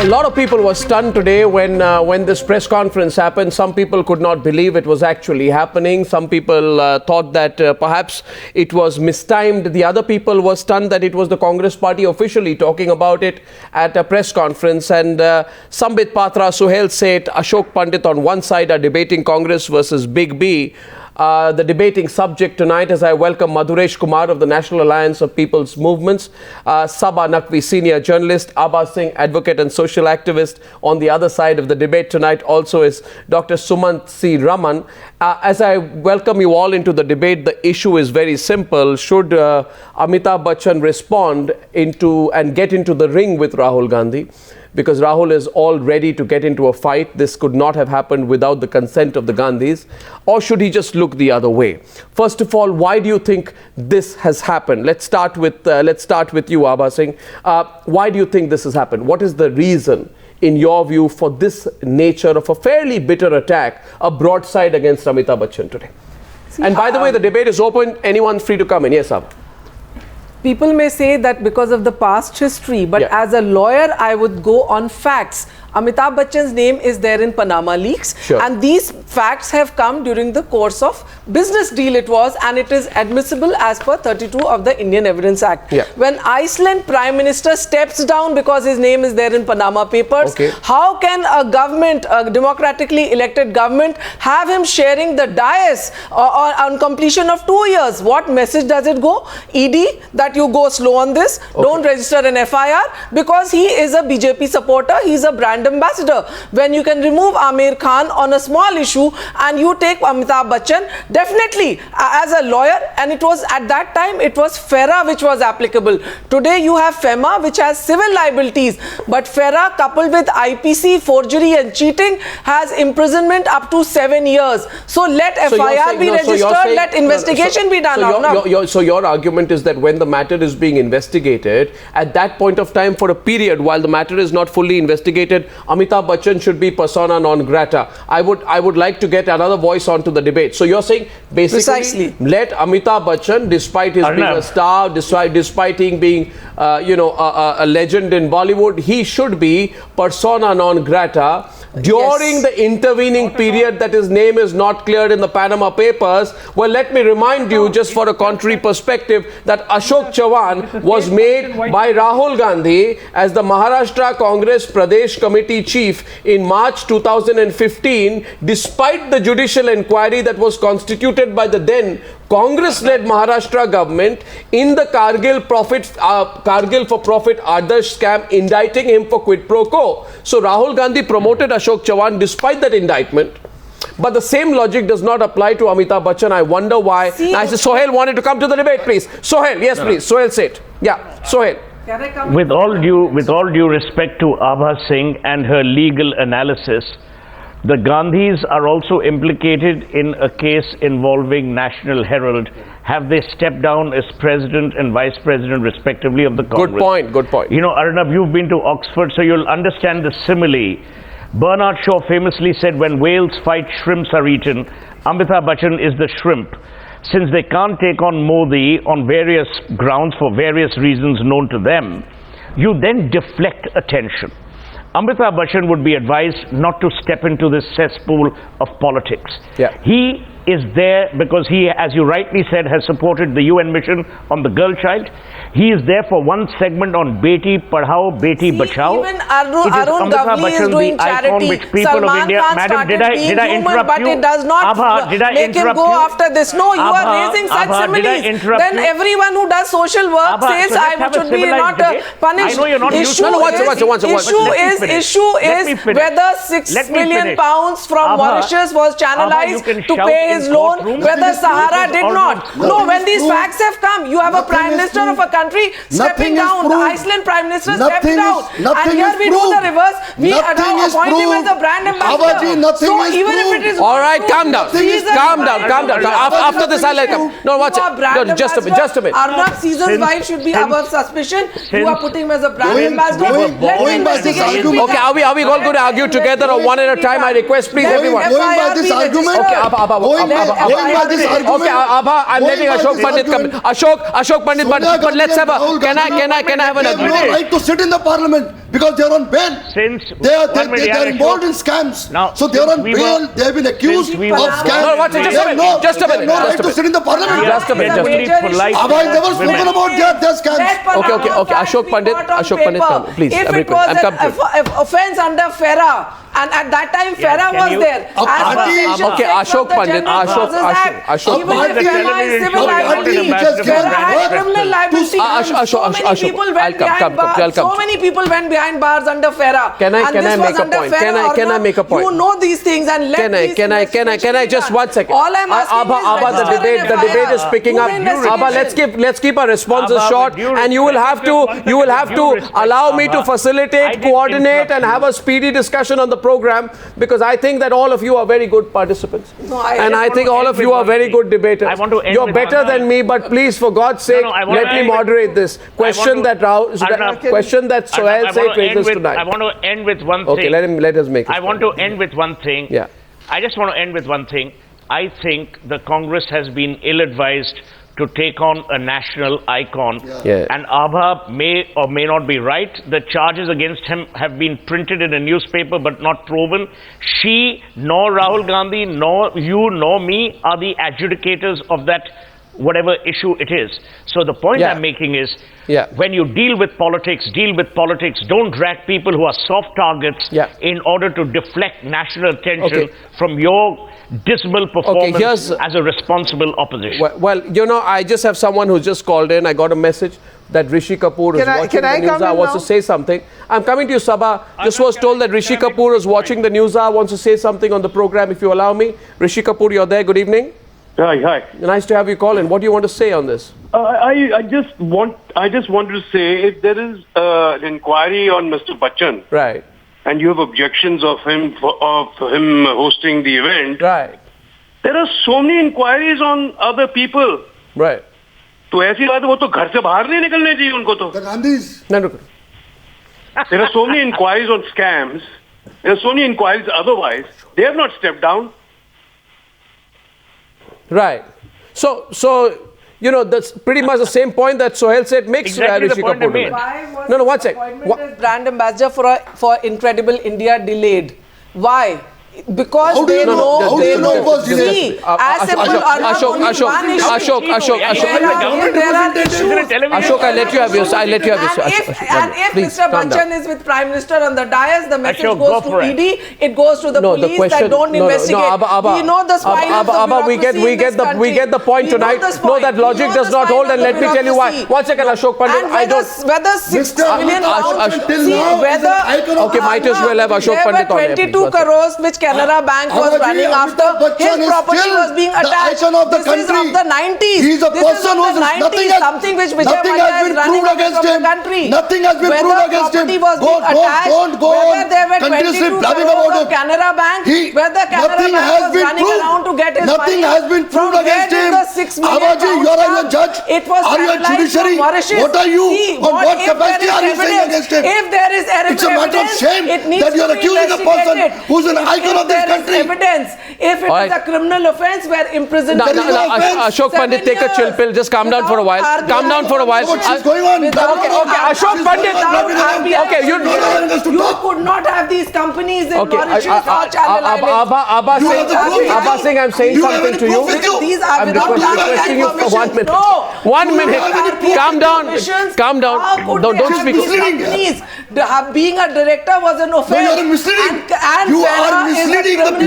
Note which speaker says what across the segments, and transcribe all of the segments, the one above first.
Speaker 1: A lot of people were stunned today when this press conference happened. Some people could not believe it was actually happening. Some people thought that perhaps it was mistimed. The other people were stunned that it was the Congress party officially talking about it at a press conference. And Sambit, Patra, Suhel, Seth, Ashoke, Pandit on one side are debating Congress versus Big B. The debating subject tonight, as I welcome Madhuresh, Kumar of the National Alliance of People's Movements, Saba, Naqvi, senior journalist, Abha, Singh, advocate and social activist. On the other side of the debate tonight also is Dr. Sumanth C. Raman. As I welcome you all into the debate, the issue is very simple. Should Amitabh Bachchan respond and get into the ring with Rahul Gandhi? Because Rahul is all ready to get into a fight. This could not have happened without the consent of the Gandhis. Or should he just look the other way? First of all, why do you think this has happened? Let's start with you, Abha Singh. Why do you think this has happened? What is the reason, in your view, for this nature of a fairly bitter attack, a broadside against Amitabh Bachchan today? And by the way, the debate is open. Anyone free to come in. Yes, Abha.
Speaker 2: People may say that because of the past history, but as a lawyer, I would go on facts. Amitabh Bachchan's name is there in Panama leaks, and these facts have come during the course of business deal it was, and it is admissible as per 32 of the Indian Evidence Act. When Iceland Prime Minister steps down because his name is there in Panama Papers, how can a government, a democratically elected government, have him sharing the dais on completion of 2 years? What message does it go? ED, that you go slow on this, don't register an FIR, because he is a BJP supporter, he's a brand ambassador. When you can remove Amir Khan on a small issue and you take Amitabh Bachchan, definitely as a lawyer, and it was at that time it was FERA which was applicable. Today you have FEMA which has civil liabilities, but FERA coupled with IPC, forgery and cheating has imprisonment up to 7 years. So let FIR be registered, let investigation be done.
Speaker 1: So your argument is that when the matter is being investigated, at that point of time, for a period while the matter is not fully investigated, Amitabh Bachchan should be persona non grata. I would like to get another voice onto the debate. So you're saying basically let Amitabh Bachchan, despite his being a star, despite him being a legend in Bollywood, he should be persona non grata during the intervening period that his name is not cleared in the Panama Papers. Well, let me remind you, just for a contrary perspective, that Ashoke Chavan was made by Rahul Gandhi as the Maharashtra Congress Pradesh Committee chief in March 2015, despite the judicial inquiry that was constituted by the then Congress-led Maharashtra government in the Kargil for profit Adarsh scam, indicting him for quid pro quo. So Rahul Gandhi promoted Ashoke Chavan despite that indictment. But the same logic does not apply to Amitabh Bachchan. I wonder why. I said Suhel wanted to come to the debate, please. Suhel, yes, please. Suhel, say it. Yeah, Suhel.
Speaker 3: With all due respect to Abha Singh and her legal analysis, the Gandhis are also implicated in a case involving National Herald. Have they stepped down as president and vice president respectively of the Congress?
Speaker 1: Good point, good point.
Speaker 3: You know, Arnab, you've been to Oxford, so you'll understand the simile. Bernard Shaw famously said, when whales fight, shrimps are eaten. Amitabh Bachchan is the shrimp. Since they can't take on Modi on various grounds for various reasons known to them, you then deflect attention. Amitabh Bachchan would be advised not to step into this cesspool of politics. He is there because he, as you rightly said, has supported the UN mission on the girl child. He is there for one segment on Beti Padhao, Beti Bachao.
Speaker 2: Even Arun Gavli is doing charity. Salman Khan started being human, but it does not make him go after this. No, you are raising such similes. Then everyone who does social work says I should be not punished. Issue is whether £6 million from Mauritius was channelized to pay his loan, whether Sahara did not. No, when these facts have come, you have a Prime Minister of a country stepping down, the Iceland Prime Minister stepped down, and here we do the reverse, we appoint him as a brand ambassador. So even if it is...
Speaker 1: Alright, calm down. Calm down. After this I'll let come. No, watch it. No, just a minute.
Speaker 2: Arnab Caesar's wife should be above suspicion. You are putting him as a brand ambassador. Let the investigation be done.
Speaker 1: Okay, are we all going to argue together or one at a time? I request, please, everyone.
Speaker 4: Going by this argument,
Speaker 1: Abha, I'm letting Ashok Pandit come. Ashok Pandit, but let's have a. Can I have an agreement?
Speaker 4: They have no right to sit in the parliament because they are on bail. They are involved in scams. So they are on bail. They have been accused of scams.
Speaker 1: No, just a minute.
Speaker 4: They have no right to sit in the parliament.
Speaker 1: Just a minute.
Speaker 4: Abha has never spoken about their scams.
Speaker 1: Okay. Ashok Pandit, come, please.
Speaker 2: If it was an offence under FERA, and at that time FERA was there.
Speaker 1: Okay, Ashok Pandit, Ashok.
Speaker 2: Even if FERA is civil liability, FERA had criminal liability. So many people went behind bars under FERA.
Speaker 1: Can I make a point? Can I make a point?
Speaker 2: You know these things and let these
Speaker 1: Can I just 1 second?
Speaker 2: All I'm asking
Speaker 1: Abha, the debate is picking up. Abha, let's keep our responses short, and you will have to allow me to facilitate, coordinate, and have a speedy discussion on the program, because I think that all of you are very good participants. I think all of you are very good debaters. You're better than me, but please, for God's sake, let me moderate this. Question that Suhel said raises tonight.
Speaker 3: I want to end with one thing.
Speaker 1: Okay, let us make it.
Speaker 3: I want to end with one thing.
Speaker 1: Yeah.
Speaker 3: I just want to end with one thing. I think the Congress has been ill-advised to take on a national icon.
Speaker 1: Yeah.
Speaker 3: And Abha may or may not be right. The charges against him have been printed in a newspaper but not proven. She, nor Rahul Gandhi, nor you, nor me are the adjudicators of that whatever issue it is. So the point I'm making is, when you deal with politics. Don't drag people who are soft targets in order to deflect national attention from your dismal performance as a responsible opposition.
Speaker 1: Well, I just have someone who just called in. I got a message that Rishi Kapoor is watching the news. Wants to say something. I'm coming to you, Saba. Just was told that Rishi Kapoor is watching the news. Wants to say something on the program, if you allow me. Rishi Kapoor, you're there. Good evening.
Speaker 5: Hi.
Speaker 1: Nice to have you call in. What do you want to say on this?
Speaker 5: I just wanted to say, if there is an inquiry on Mr. Bachchan,
Speaker 1: right,
Speaker 5: and you have objections of him hosting the event,
Speaker 1: right,
Speaker 5: there are so many inquiries on other people,
Speaker 1: right.
Speaker 5: तो ऐसी बात है वो तो घर से बाहर नहीं निकलने चाहिए उनको तो.
Speaker 4: The Gandhis.
Speaker 5: There are so many inquiries on scams. There are so many inquiries otherwise. They have not stepped down.
Speaker 1: Right. So that's pretty much the same point that Suhel said makes Rishi Kapoor.
Speaker 2: Why was
Speaker 1: one sec.
Speaker 2: appointment as brand ambassador for Incredible India delayed? Why? Because they know
Speaker 4: it was delayed.
Speaker 2: As simple
Speaker 1: Ashok, I'll let you have yours. And if Mr. Bachchan is with Prime Minister on the dais, the message goes to ED, it goes to the police that don't investigate. We know the spine of the bureaucracy we get the point tonight. No, that logic does not hold, and let me tell you why. 1 second, Ashok Pandit.
Speaker 2: Whether 6 million pounds,
Speaker 1: okay, might as well have Ashok Pandit on here.
Speaker 2: 22 crores which Canara Bank was running after, his property was being attached. This is of the 90s.
Speaker 4: He's a person who's
Speaker 2: something which Vijay Mallya is running from the country.
Speaker 4: Nothing has been proved against him. Don't go on continuously blabbing about him.
Speaker 2: Canara Bank, whether Canara Bank was running around to get his
Speaker 4: nothing
Speaker 2: money.
Speaker 4: Has been proved against him. Abhaji, you are a judge. Are you a judiciary? What are you? On what capacity are you saying against him?
Speaker 2: If there is evidence,
Speaker 4: it's a matter of shame that you are accusing a person who's an icon of this country.
Speaker 2: Evidence. If it is a criminal offence, we are imprisoned.
Speaker 1: Ashok Pandit, take a chill pill. Just calm down for a while. Calm down for a while.
Speaker 4: What's going on?
Speaker 1: Okay, Ashok Pandit. Okay, you
Speaker 2: could not have these companies in Mauritius or Channel Islands.
Speaker 1: Abha Singh, I'm saying something to you. I'm requesting you for 1 minute. 1 minute. Calm down. Calm down. Don't speak.
Speaker 2: Being a director was an offence.
Speaker 4: No, you are misleading. You are misleading the people.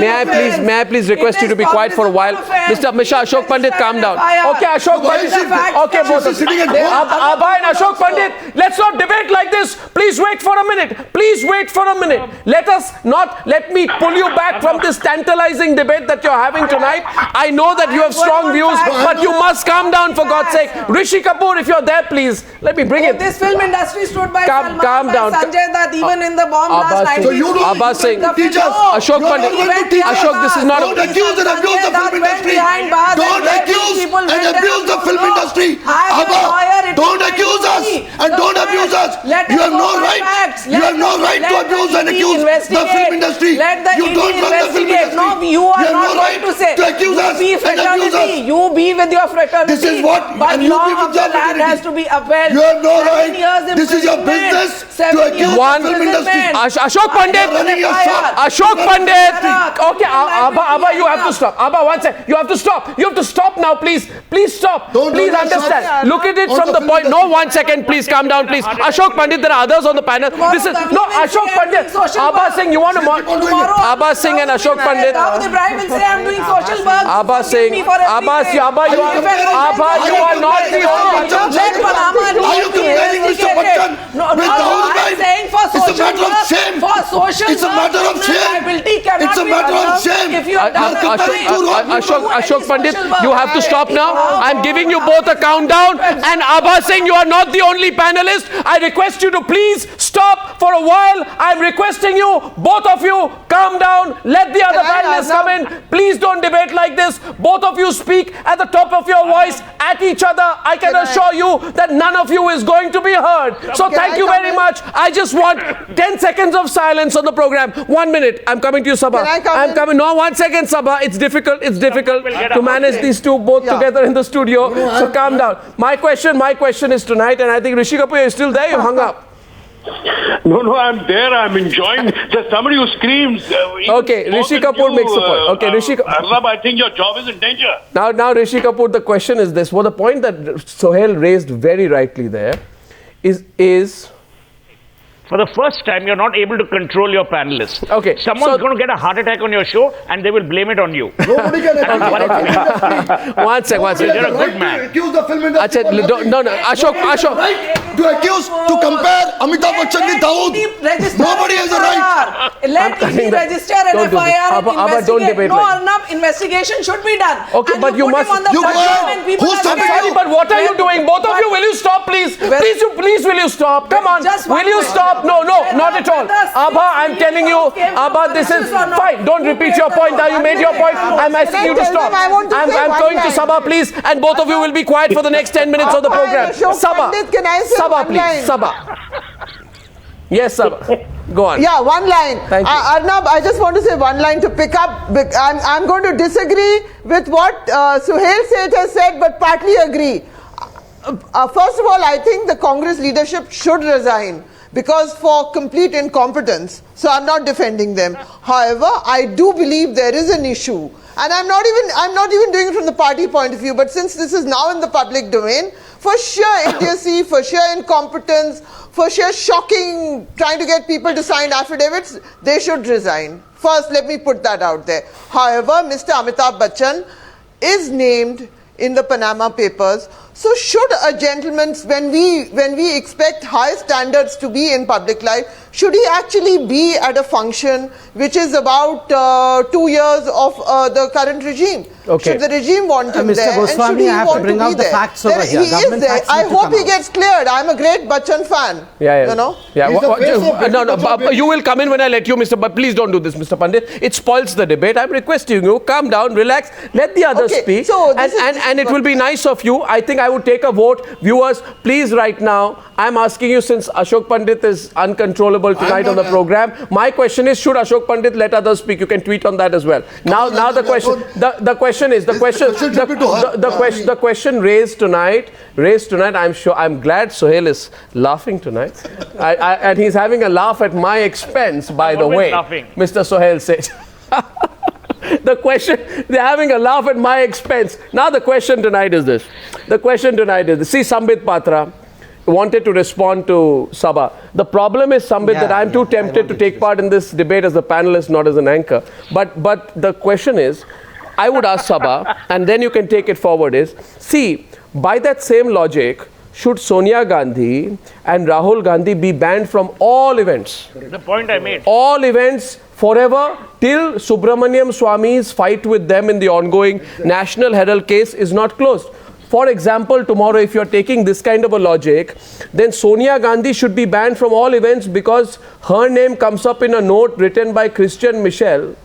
Speaker 1: May I please request you to be quiet for a while? Mr. Ashok Pandit, calm down. Okay, Ashok Pandit. Okay, both of you. Abha and Ashok Pandit, let's not debate like this. Please wait for a minute. Please wait for a minute. Let me pull you back from this tantalizing debate that you're having tonight. I know that you have strong views, but you must calm down for God's sake. Rishi Kapoor, if you're there, please, let me bring it.
Speaker 2: This film industry stood by
Speaker 1: calm down.
Speaker 2: Sanjay Dutt, even in the bomb last night.
Speaker 4: So you don't
Speaker 1: Abha Singh,
Speaker 4: Ashok
Speaker 1: Pandit, Ashok, this is not
Speaker 4: don't accuse and abuse the film industry. Don't accuse and abuse the film industry.
Speaker 2: Abha,
Speaker 4: Don't accuse us and don't abuse us. You have no right. You have no right to abuse and accuse the film industry. You don't run the film industry.
Speaker 2: No, you are not going to say.
Speaker 4: To accuse us and abuse us.
Speaker 2: You be with your fraternity.
Speaker 4: This is what.
Speaker 2: But law of the land has to be upheld.
Speaker 4: You have no right. This is your business to accuse the film industry.
Speaker 1: Ashok Pandit. Ashok Pandit. Okay, Abha, you have to stop. Abha, one second. You have to stop. You have to stop now, please. Please stop. Please understand. Look at it from the point. No, 1 second, please calm down, please. Ashok Pandit, there are others on the panel. This is no Ashok Pandit. Abha Singh, you want to? Abha Singh and Ashok Pandit.
Speaker 2: Ibrahim will say I'm doing social work.
Speaker 1: Abha Singh. Abha, you are not the only.
Speaker 4: Are you comparing Mr. Bachchan with Rahul Gandhi? It's a matter of shame. It's a matter of shame. It's a matter of shame.
Speaker 1: Ashok Pandit, you have to stop now. I'm giving you both a countdown. And Abha Singh, you are not the only panelist. I request you to please stop for a while. I'm requesting you, both of you, calm down. Let the other panelists come in. Please don't debate like this. Both of you speak at the top of your voice at each other. I can assure you that none of you is going to be heard. So thank you very much. I just want 10 seconds of silence on the program. 1 minute. I'm coming to you, Saba. I'm coming. No, 1 second, Saba. It's difficult. It's difficult to manage these two both together in the studio. So calm down. My question is tonight, and I think Rishi Kapoor is still there. You hung up.
Speaker 5: No, I'm there. I'm enjoying. There's somebody who screams.
Speaker 1: Okay, Rishi Kapoor makes a point. Okay, Rishi
Speaker 5: Arnab, I think your job is in danger.
Speaker 1: Now, Rishi Kapoor, the question is this. Well, the point that Suhel raised very rightly there is
Speaker 3: for the first time, you're not able to control your panelists.
Speaker 1: Okay.
Speaker 3: Someone's going to get a heart attack on your show and they will blame it on you.
Speaker 4: Nobody can
Speaker 1: One second.
Speaker 3: You're a good man.
Speaker 4: Accuse the film industry.
Speaker 1: No, Ashok.
Speaker 4: Right to accuse, to compare Amitabh Bachchan with Dawood. Nobody has a right.
Speaker 2: Let him register an FIR and investigate.
Speaker 1: Don't debate
Speaker 2: no, Arnab, investigation should be done.
Speaker 1: Okay,
Speaker 2: and
Speaker 1: but you must.
Speaker 4: Who's stopping you?
Speaker 1: But what are you doing? Both of you, will you stop, please? Please, will you stop? Come on. Will you stop? No, not at all. Abha, I'm telling you, Abha, this is fine. Don't repeat your point. Now you made your point. I'm asking you to stop. I'm going to Saba, please, and both of you will be quiet for the next 10 minutes of the program. Saba, please. Saba. Yes, Saba. Go on.
Speaker 6: Yeah, one line.
Speaker 1: Thank you.
Speaker 6: Arnab, I just want to say one line to pick up. I'm going to disagree with what Suhel Seth has said, but partly agree. First of all, I think the Congress leadership should resign because for complete incompetence. So I'm not defending them. However, I do believe there is an issue, and I'm not even doing it from the party point of view. But since this is now in the public domain, for sheer idiocy, for sheer incompetence, for sheer shocking, trying to get people to sign affidavits, they should resign. First, let me put that out there. However, Mr. Amitabh Bachchan is named in the Panama Papers. So should a gentleman, when we expect high standards to be in public life, should he actually be at a function which is about 2 years of the current regime?
Speaker 1: Okay.
Speaker 6: Should the regime want him
Speaker 7: Mr.
Speaker 6: there?
Speaker 7: Goswami, I have to bring out the facts over here.
Speaker 6: He is there. I hope he gets cleared. I'm a great Bachchan fan.
Speaker 1: Yeah.
Speaker 6: You know?
Speaker 1: Yeah. No. You will come in when I let you, Mr. But please don't do this, Mr. Pandit. It spoils the debate. I'm requesting you, calm down, relax, let the others speak.
Speaker 6: So
Speaker 1: and it will be nice of you. I think I would take a vote. Viewers, please right now, I'm asking you, since Ashok Pandit is uncontrollable tonight on the program, my question is, should Ashok Pandit let others speak? You can tweet on that as well. Now the question raised tonight, I'm glad Suhel is laughing tonight. And he's having a laugh at my expense, by the way.
Speaker 3: Laughing.
Speaker 1: Mr. Suhel said. They're having a laugh at my expense. Now the question tonight is this. See, Sambit Patra wanted to respond to Saba. The problem is, Sambit, that I'm too tempted to take part in this debate as a panelist, not as an anchor. But the question is, I would ask Saba, and then you can take it forward, is, see, by that same logic, should Sonia Gandhi and Rahul Gandhi be banned from all events?
Speaker 3: The point I made.
Speaker 1: All events forever till Subramaniam Swami's fight with them in the ongoing National Herald case is not closed. For example, tomorrow, if you're taking this kind of a logic, then Sonia Gandhi should be banned from all events because her name comes up in a note written by Christian Michel.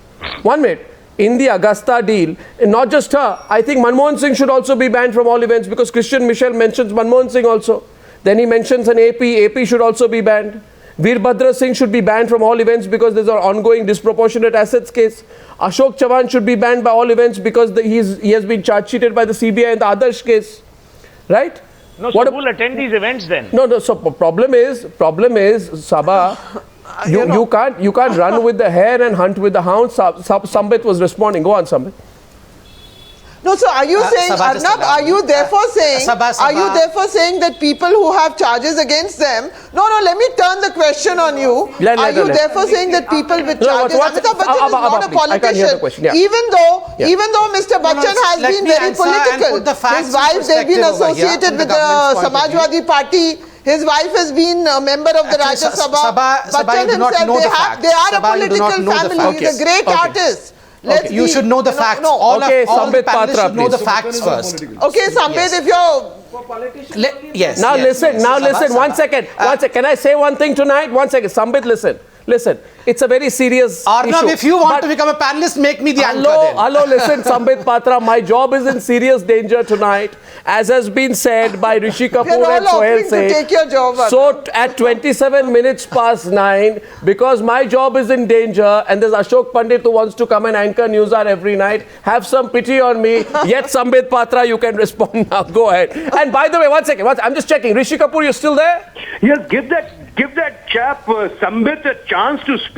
Speaker 1: 1 minute. in the Augusta deal, and not just her, I think Manmohan Singh should also be banned from all events, because Christian Michel mentions Manmohan Singh also. Then he mentions an AP should also be banned. Veerbhadra Singh should be banned from all events because there's an ongoing disproportionate assets case. Ashok Chavan should be banned by all events because he has been charge sheeted by the CBI in the Adarsh case. Right?
Speaker 3: No, so who will attend these events then?
Speaker 1: No, so problem is, Saba, you can't run with the hare and hunt with the hound. Sambit was responding. Go on, Sambit.
Speaker 6: No, so are you saying, Arnab, are you therefore saying, that people who have charges against them, no, let me turn the question on you. Are you therefore saying that people with charges, Amitabh Bachchan is not a politician, even though Mr. Bachchan has been very political. His wife, they've been associated with the Samajwadi Party. His wife has been a member of the Rajya Sabha. Bachchan himself, they are a political family. He's a great artist.
Speaker 7: You should know the facts. All Sambit Patra, should know the facts first.
Speaker 6: Okay, Sambit, if you're...
Speaker 7: Yes.
Speaker 1: Now listen, one second. Can I say one thing tonight? 1 second. Sambit, listen. It's a very serious
Speaker 7: Arnab,
Speaker 1: issue.
Speaker 7: if you want to become a panelist, make me the anchor then.
Speaker 1: Hello, listen, Sambit Patra, my job is in serious danger tonight, as has been said by Rishi Kapoor and Suhel Singh. So at 27 minutes past 9, because my job is in danger, and there's Ashoke Pandit who wants to come and anchor Newshour every night, have some pity on me. Yet Sambit Patra, you can respond now. Go ahead. And by the way, 1 second, I'm just checking. Rishi Kapoor, you still there?
Speaker 5: Yes, give that chap Sambit a chance to speak.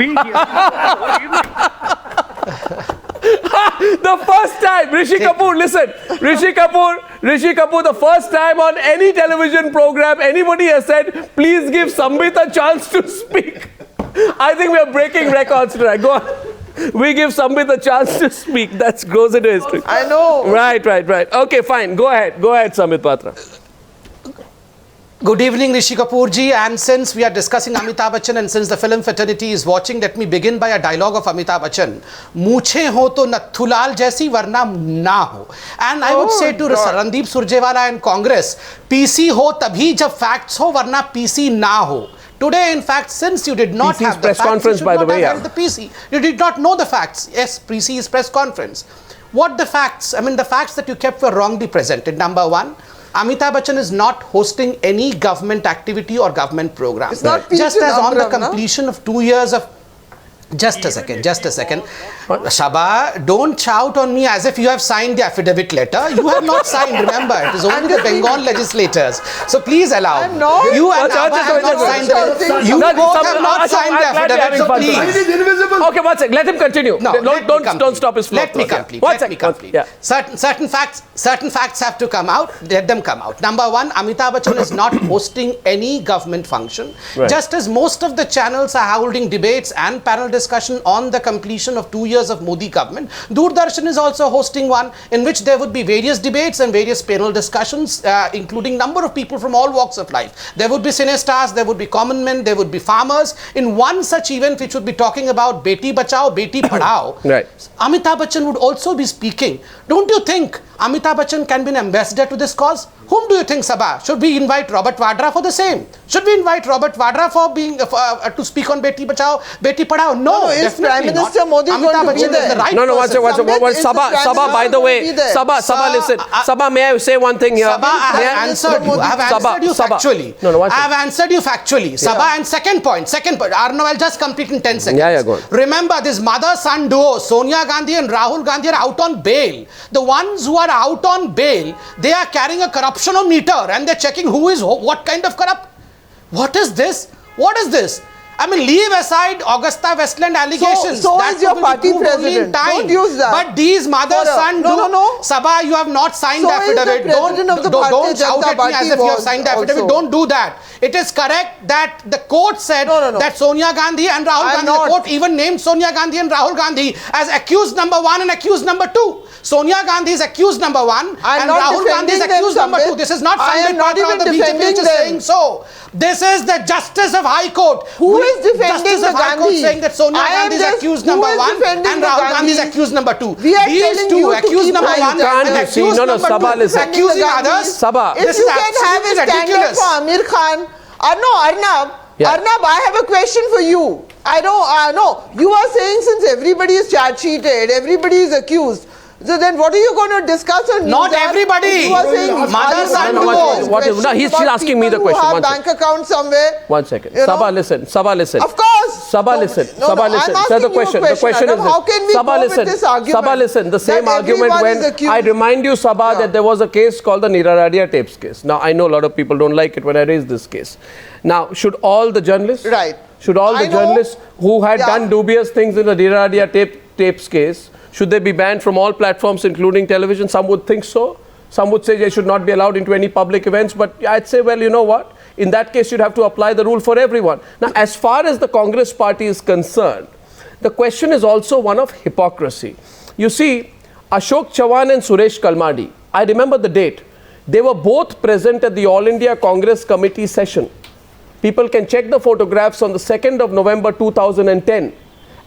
Speaker 1: The first time, Rishi Kapoor, listen, Rishi Kapoor, the first time on any television program, anybody has said, please give Sambit a chance to speak. I think we are breaking records tonight. Go on. We give Sambit a chance to speak. That goes into history.
Speaker 6: I know.
Speaker 1: Right. Okay, fine. Go ahead, Sambit Patra.
Speaker 7: Good evening, Rishi Kapoor ji. And since we are discussing Amitabh Bachchan and since the film fraternity is watching, let me begin by a dialogue of Amitabh Bachchan. Mooche ho to nathulal jaisi varna na ho. And I would say to Randeep Surjewala and Congress, PC ho tabhi jab facts ho varna PC na ho. Today, in fact, since you did not have the
Speaker 1: press
Speaker 7: facts,
Speaker 1: conference, by the way,
Speaker 7: the PC. You did not know the facts. Yes, PC's press conference. What the facts? I mean, the facts that you kept were wrongly presented. Number one, Amitabh Bachchan is not hosting any government activity or government program.
Speaker 6: It's not
Speaker 7: just as on the completion of 2 years of... Just a second. Saba, don't shout on me as if you have signed the affidavit letter. You have not signed, remember. It is only the Bengal legislators. So please allow. You and Abha have not signed the... You both have not signed the affidavit, so please.
Speaker 1: Okay, 1 second. Let him continue.
Speaker 7: No,
Speaker 1: don't stop his flow.
Speaker 7: Let me complete.
Speaker 1: Yeah.
Speaker 7: Certain facts have to come out. Let them come out. Number one, Amitabh Bachchan is not hosting any government function.
Speaker 1: Right.
Speaker 7: Just as most of the channels are holding debates and panel discussion on the completion of 2 years of Modi government, Doordarshan is also hosting one in which there would be various debates and various panel discussions, including number of people from all walks of life. There would be cinestars, there would be common men, there would be farmers. In one such event which would be talking about Beti Bachao, Beti Padhao,
Speaker 1: right.
Speaker 7: Amitabh Bachchan would also be speaking. Don't you think Amitabh Bachchan can be an ambassador to this cause? Whom do you think, Saba? Should we invite Robert Vadra for the same? Should we invite Robert Vadra for being to speak on Beti Bachao, Beti Padhao? No,
Speaker 6: is Prime Minister Modi going to be there?
Speaker 1: Saba, by the way, Saba, listen. Saba, may I say one thing here?
Speaker 7: Saba, I have answered you. I have answered you factually. I have answered you factually. Saba, and second point. Arnab, I'll just complete in 10 seconds.
Speaker 1: Yeah, go on.
Speaker 7: Remember, this mother-son duo, Sonia Gandhi and Rahul Gandhi, are out on bail. The ones who are out on bail, they are carrying a corruption-o-meter and they're checking who is what kind of corrupt. What is this? What is this? I mean, leave aside Augusta Westland allegations.
Speaker 6: So is your party president. Don't use that.
Speaker 7: But these mother-son
Speaker 6: No.
Speaker 7: Saba, you have not signed the affidavit. Don't shout at me as if you have signed the affidavit. Don't do that. It is correct that the court said that Sonia Gandhi and Rahul Gandhi, the court even named Sonia Gandhi and Rahul Gandhi as accused number 1 and accused number 2. Sonia Gandhi is accused number 1 and Rahul Gandhi is accused number 2. This is not Sambit Patra, the BJP which is saying so. This is the Justice of High Court.
Speaker 6: Who is defending the
Speaker 7: High Court saying that Sonia Gandhi is accused number 1 and Rahul Gandhi is accused number 2.
Speaker 6: These two,
Speaker 7: accused number 1 and accused number 2, accusing others.
Speaker 1: Saba,
Speaker 6: if you can have a stand-up for Amir Khan, Arnab, I have a question for you. I know. You are saying since everybody is charge sheeted, everybody is accused. So then what are you going to discuss on
Speaker 7: Not everybody.
Speaker 6: You are saying
Speaker 1: he's asking me the question.
Speaker 6: Who have bank accounts somewhere.
Speaker 1: 1 second. Saba, listen.
Speaker 6: Of course.
Speaker 1: Saba, listen.
Speaker 6: Saba, listen.
Speaker 1: So the question is
Speaker 6: how can we
Speaker 1: Saba,
Speaker 6: with this argument?
Speaker 1: Saba, listen. The same argument when I remind you, Saba, that there was a case called the Niraradia tapes case. Now, I know a lot of people don't like it when I raise this case. Now, should all the journalists, journalists who had done dubious things in the Niraradia tapes case, should they be banned from all platforms, including television? Some would think so. Some would say they should not be allowed into any public events. But I'd say, well, you know what? In that case, you'd have to apply the rule for everyone. Now, as far as the Congress party is concerned, the question is also one of hypocrisy. You see, Ashoke Chavan and Suresh Kalmadi, I remember the date. They were both present at the All India Congress Committee session. People can check the photographs on the 2nd of November 2010.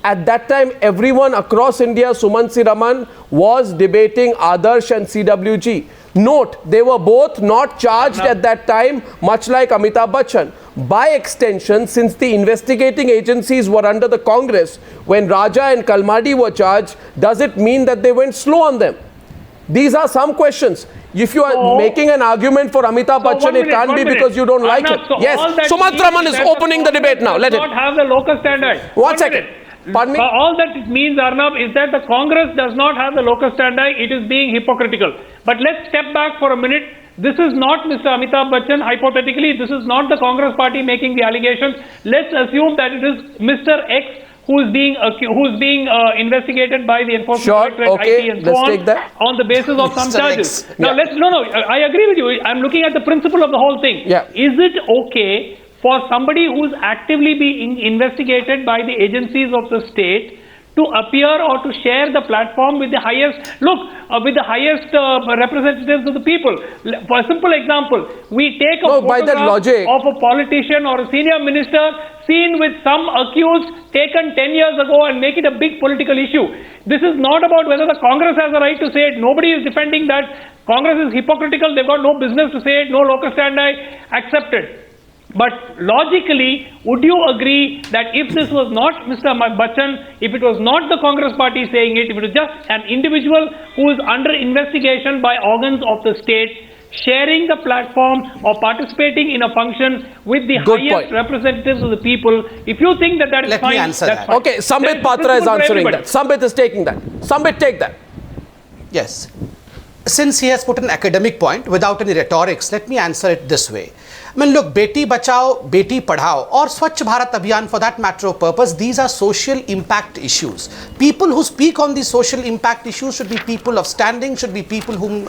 Speaker 1: At that time, everyone across India, Sumanth Raman, was debating Adarsh and CWG. Note, they were both not charged at that time, much like Amitabh Bachchan. By extension, since the investigating agencies were under the Congress, when Raja and Kalmadi were charged, does it mean that they went slow on them? These are some questions. If you are making an argument for Amitabh Bachchan, it can't be because you don't like it. Yes, Sumanth Raman is opening the debate now. Let it.
Speaker 8: Not have the locus standi.
Speaker 1: 1 second. Pardon me?
Speaker 8: All that it means, Arnab, is that the Congress does not have the locus standi. It is being hypocritical. But let's step back for a minute. This is not Mr. Amitabh Bachchan. Hypothetically, this is not the Congress party making the allegations. Let's assume that it is Mr. X who is being investigated by the Enforcement Directorate, IT and so on the basis of some charges. Now, I agree with you. I'm looking at the principle of the whole thing. Is it okay for somebody who's actively being investigated by the agencies of the state to appear or to share the platform with the highest, representatives of the people? For a simple example, we take a photograph of a politician or a senior minister seen with some accused taken 10 years ago and make it a big political issue. This is not about whether the Congress has a right to say it. Nobody is defending that. Congress is hypocritical. They've got no business to say it. No locus standi accepted. But logically, would you agree that if this was not Mr. Bachchan, if it was not the Congress party saying it, if it was just an individual who is under investigation by organs of the state, sharing the platform or participating in a function with the highest representatives of the people, if you think that is fine, that's fine.
Speaker 1: Okay, Sambit Patra is answering that. Sambit is taking that. Sambit, take that.
Speaker 7: Yes. Since he has put an academic point without any rhetorics, let me answer it this way. I mean, look, Beti Bachao, Beti Padhao, or Swachh Bharat Abhiyan for that matter of purpose, these are social impact issues. People who speak on these social impact issues should be people of standing, should be people whom,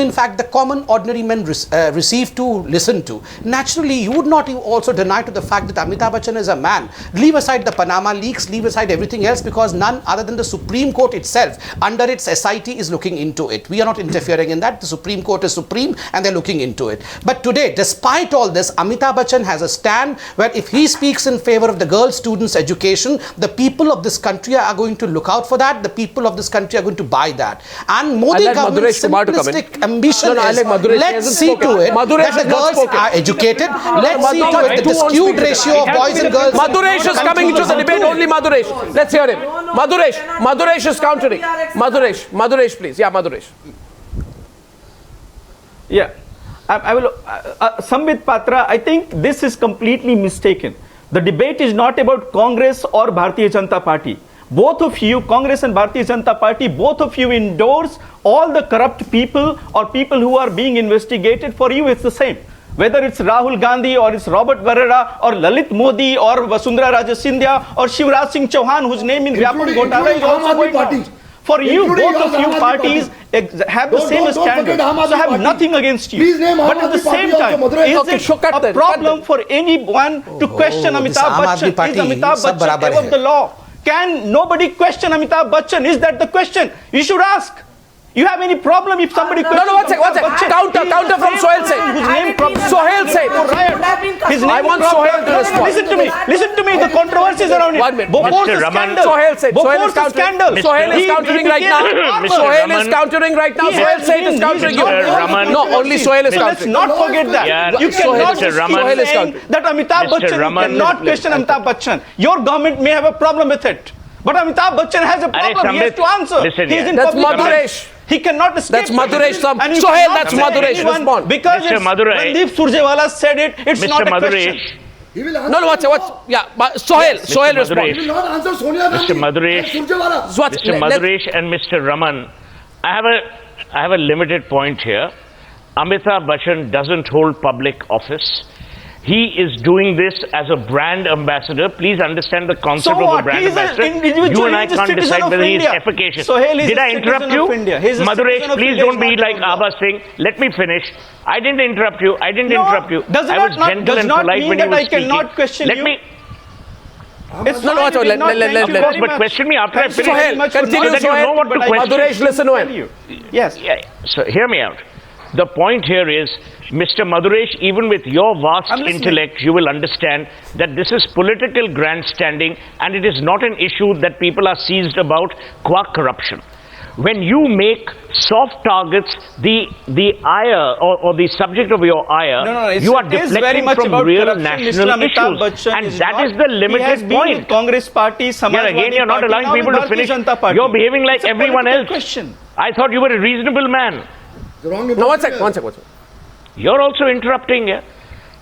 Speaker 7: in fact, the common ordinary men receive to listen to. Naturally, you would not also deny to the fact that Amitabh Bachchan is a man. Leave aside the Panama leaks, leave aside everything else, because none other than the Supreme Court itself, under its SIT, is looking into it. We are not interfering in that. The Supreme Court is supreme and they're looking into it. But today, despite all this, Amitabh Bachchan has a stand where if he speaks in favor of the girl students' education, the people of this country are going to look out for that. The people of this country are going to buy that. And Modi government's simplistic ambition is, let's see to it that the girls are educated. Let's see to it that the skewed ratio of boys and girls...
Speaker 1: Madhuresh is coming into the debate. Only Madhuresh. Let's hear him. Madhuresh is countering. Madhuresh, please. Yeah, Madhuresh.
Speaker 9: Yeah. I will, Sambit Patra, I think this is completely mistaken. The debate is not about Congress or Bharatiya Janata Party. Both of you, Congress and Bharatiya Janata Party, both of you endorse all the corrupt people or people who are being investigated. For you, it's the same. Whether it's Rahul Gandhi or it's Robert Varera or Lalit Modi or Vasundhara Raje Scindia or Shivraj Singh Chauhan, whose name in Vyapam Ghotala is also going on. For you, both of you parties have the same standard, so I have nothing against you. But at the same time, is it a problem for anyone to question Amitabh Bachchan? Is Amitabh Bachchan above the law? Can nobody question Amitabh Bachchan? Is that the question? You should ask. You have any problem if somebody questions?
Speaker 1: No, one second. Counter from Suhel Seth. Suhel Seth. I want Suhel to respond.
Speaker 9: Listen to me. The controversies around it.
Speaker 1: 1 minute.
Speaker 9: Before the scandal.
Speaker 1: Suhel said.
Speaker 9: Before the scandal.
Speaker 1: Suhel is countering right now. Suhel is countering right now. Suhel said is countering you. No, only Suhel is countering.
Speaker 9: Let's not forget that. You cannot say that Amitabh Bachchan cannot question Amitabh Bachchan. Your government may have a problem with it. But Amitabh Bachchan has a problem. He has to answer.
Speaker 1: Listen, that's Madhuresh.
Speaker 9: He cannot escape.
Speaker 1: That's Madhuresh. Suhel, that's Madhuresh. Respond.
Speaker 9: Because Mandeep Surjewala said it, it's not a question.
Speaker 1: No, what's yeah, Suhel respond.
Speaker 4: He will not answer Sonia Gandhi.
Speaker 3: Mr. Madhuresh and Mr. Raman, I have a limited point here. Amitabh Bachchan doesn't hold public office. He is doing this as a brand ambassador. Please understand the concept of a brand ambassador. You and I can't decide whether he is efficacious. Did I interrupt you? Madhuresh, please don't be like Abha saying, let me finish. I didn't interrupt you. I was gentle and polite when you were speaking. Let me... But question me after I finish.
Speaker 1: Continue,
Speaker 3: so that you know what to question.
Speaker 1: Madhuresh, listen to him.
Speaker 9: Yes.
Speaker 3: So hear me out. The point here is, Mr. Madhuresh, even with your vast intellect, you will understand that this is political grandstanding and it is not an issue that people are seized about qua corruption. When you make soft targets the ire or the subject of your ire, you are deflecting from real national issues. And that is the limited point.
Speaker 9: Congress party,
Speaker 3: again, you're not allowing people to finish. You're behaving like everyone else. I thought you were a reasonable man.
Speaker 1: No, one second.
Speaker 3: You're also interrupting.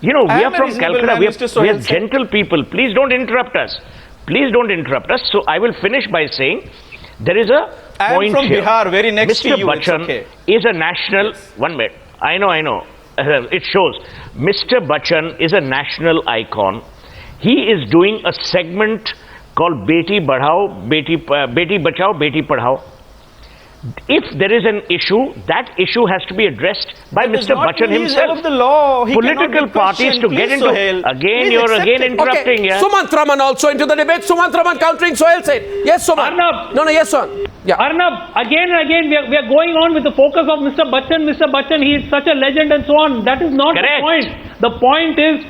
Speaker 3: You know, we are from Calcutta. We are gentle people. Please don't interrupt us. So I will finish by saying there is a point
Speaker 9: from
Speaker 3: here.
Speaker 9: Bihar, very next
Speaker 3: Mr.
Speaker 9: to you.
Speaker 3: Bachchan is a national... Yes. 1 minute. I know. It shows. Mr. Bachchan is a national icon. He is doing a segment called Beti Bachao, Beti Padhao. If there is an issue, that issue has to be addressed by Mr. Bachchan himself.
Speaker 9: Of the law.
Speaker 3: Political parties to get into... Again, you're again interrupting.
Speaker 1: Okay. Sumanth Raman also into the debate. Sumanth Raman countering Suhel said. Yes, Sumanth.
Speaker 8: Arnab.
Speaker 1: No, yes, Sumanth. Yeah.
Speaker 8: Arnab, again and again, we are going on with the focus of Mr. Bachchan. Mr. Bachchan, he is such a legend and so on. That is not the point. The point is,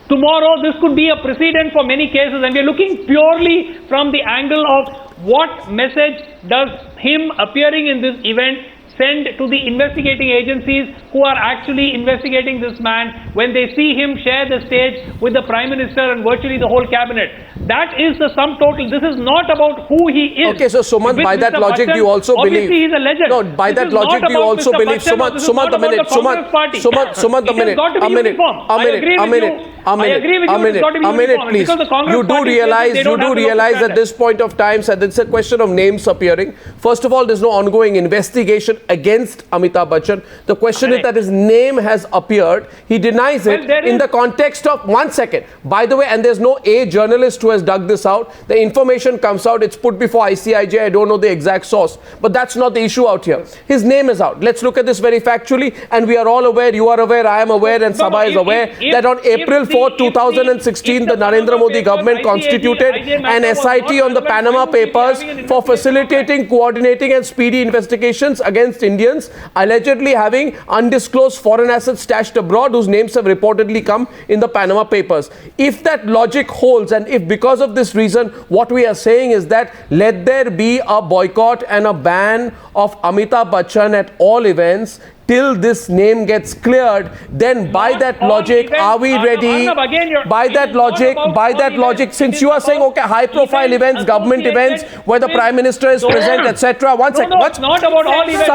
Speaker 8: tomorrow this could be a precedent for many cases, and we are looking purely from the angle of what message does him appearing in this event send to the investigating agencies who are actually investigating this man when they see him share the stage with the Prime Minister and virtually the whole cabinet. That is the sum total. This is not about who he is.
Speaker 1: Okay, so Sumanth, by that logic, do you also believe...
Speaker 8: Obviously, he's a legend.
Speaker 1: No, by that logic, do you also believe... Sumanth, a minute. Sumanth, a minute, please. You do realize at this point of time that it's a question of names appearing. First of all, there's no ongoing investigation against Amitabh Bachchan. The question is that his name has appeared. He denies it in the context of... 1 second. By the way, and there's no journalist who has dug this out. The information comes out. It's put before ICIJ. I don't know the exact source. But that's not the issue out here. His name is out. Let's look at this very factually. And we are all aware, you are aware, I am aware, and Saba is aware that on April 4, 2016, the Narendra Modi government constituted an SIT on the Panama Papers for facilitating, coordinating and speedy investigations against Indians allegedly having undisclosed foreign assets stashed abroad whose names have reportedly come in the Panama Papers. If that logic holds, and if because of this reason what we are saying is that let there be a boycott and a ban of Amitabh Bachchan at all events till this name gets cleared, then by that logic, are we ready? By that logic, since you are saying, okay, high-profile events, government events, where the Prime Minister is present, etc. 1 second.
Speaker 8: It's not about all events.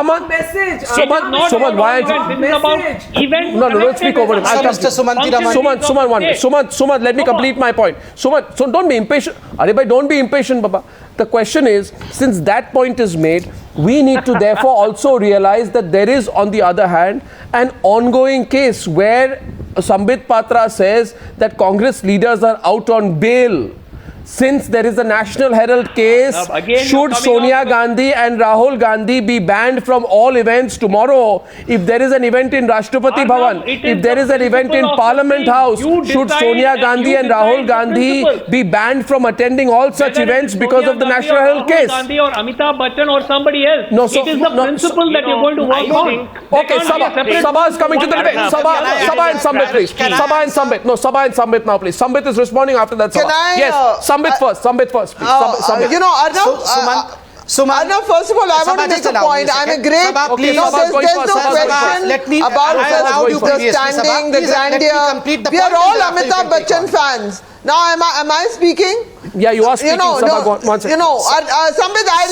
Speaker 1: Sumanth, why aren't you?
Speaker 8: This is about events.
Speaker 1: No, don't speak over him. I'll come to Sumanth, let me complete my point. Sumanth, so don't be impatient. Arey, don't be impatient, Baba. The question is, since that point is made, we need to therefore also realize that there is, on the other hand, an ongoing case where Sambit Patra says that Congress leaders are out on bail. since there is a National Herald case, should Sonia Gandhi and Rahul Gandhi be banned from all events tomorrow? If there is an event in Rashtrapati Bhavan, if there is an event in Parliament House, should Sonia Gandhi and Rahul Gandhi be banned from attending all such events because of the National Herald case?
Speaker 8: Gandhi or Amitabh Bachchan or somebody else.
Speaker 1: No, so,
Speaker 8: it is the principle that you're going to work on.
Speaker 1: Okay, Saba is coming to the debate. Saba and Sambit, please. Saba and Sambit. No, Saba and Sambit now, please. Sambit is responding after that. Saba. Yes, Sambit first. Sambit first, please. Sambit.
Speaker 6: You know, Arnab, Arnab, first of all, I want to make a point. I'm a great...
Speaker 1: Okay,
Speaker 6: there's no question about the standing, the grandeur. We are all Amitabh Bachchan fans. Now, am I speaking?
Speaker 1: Yeah, you are speaking.
Speaker 6: Sambit,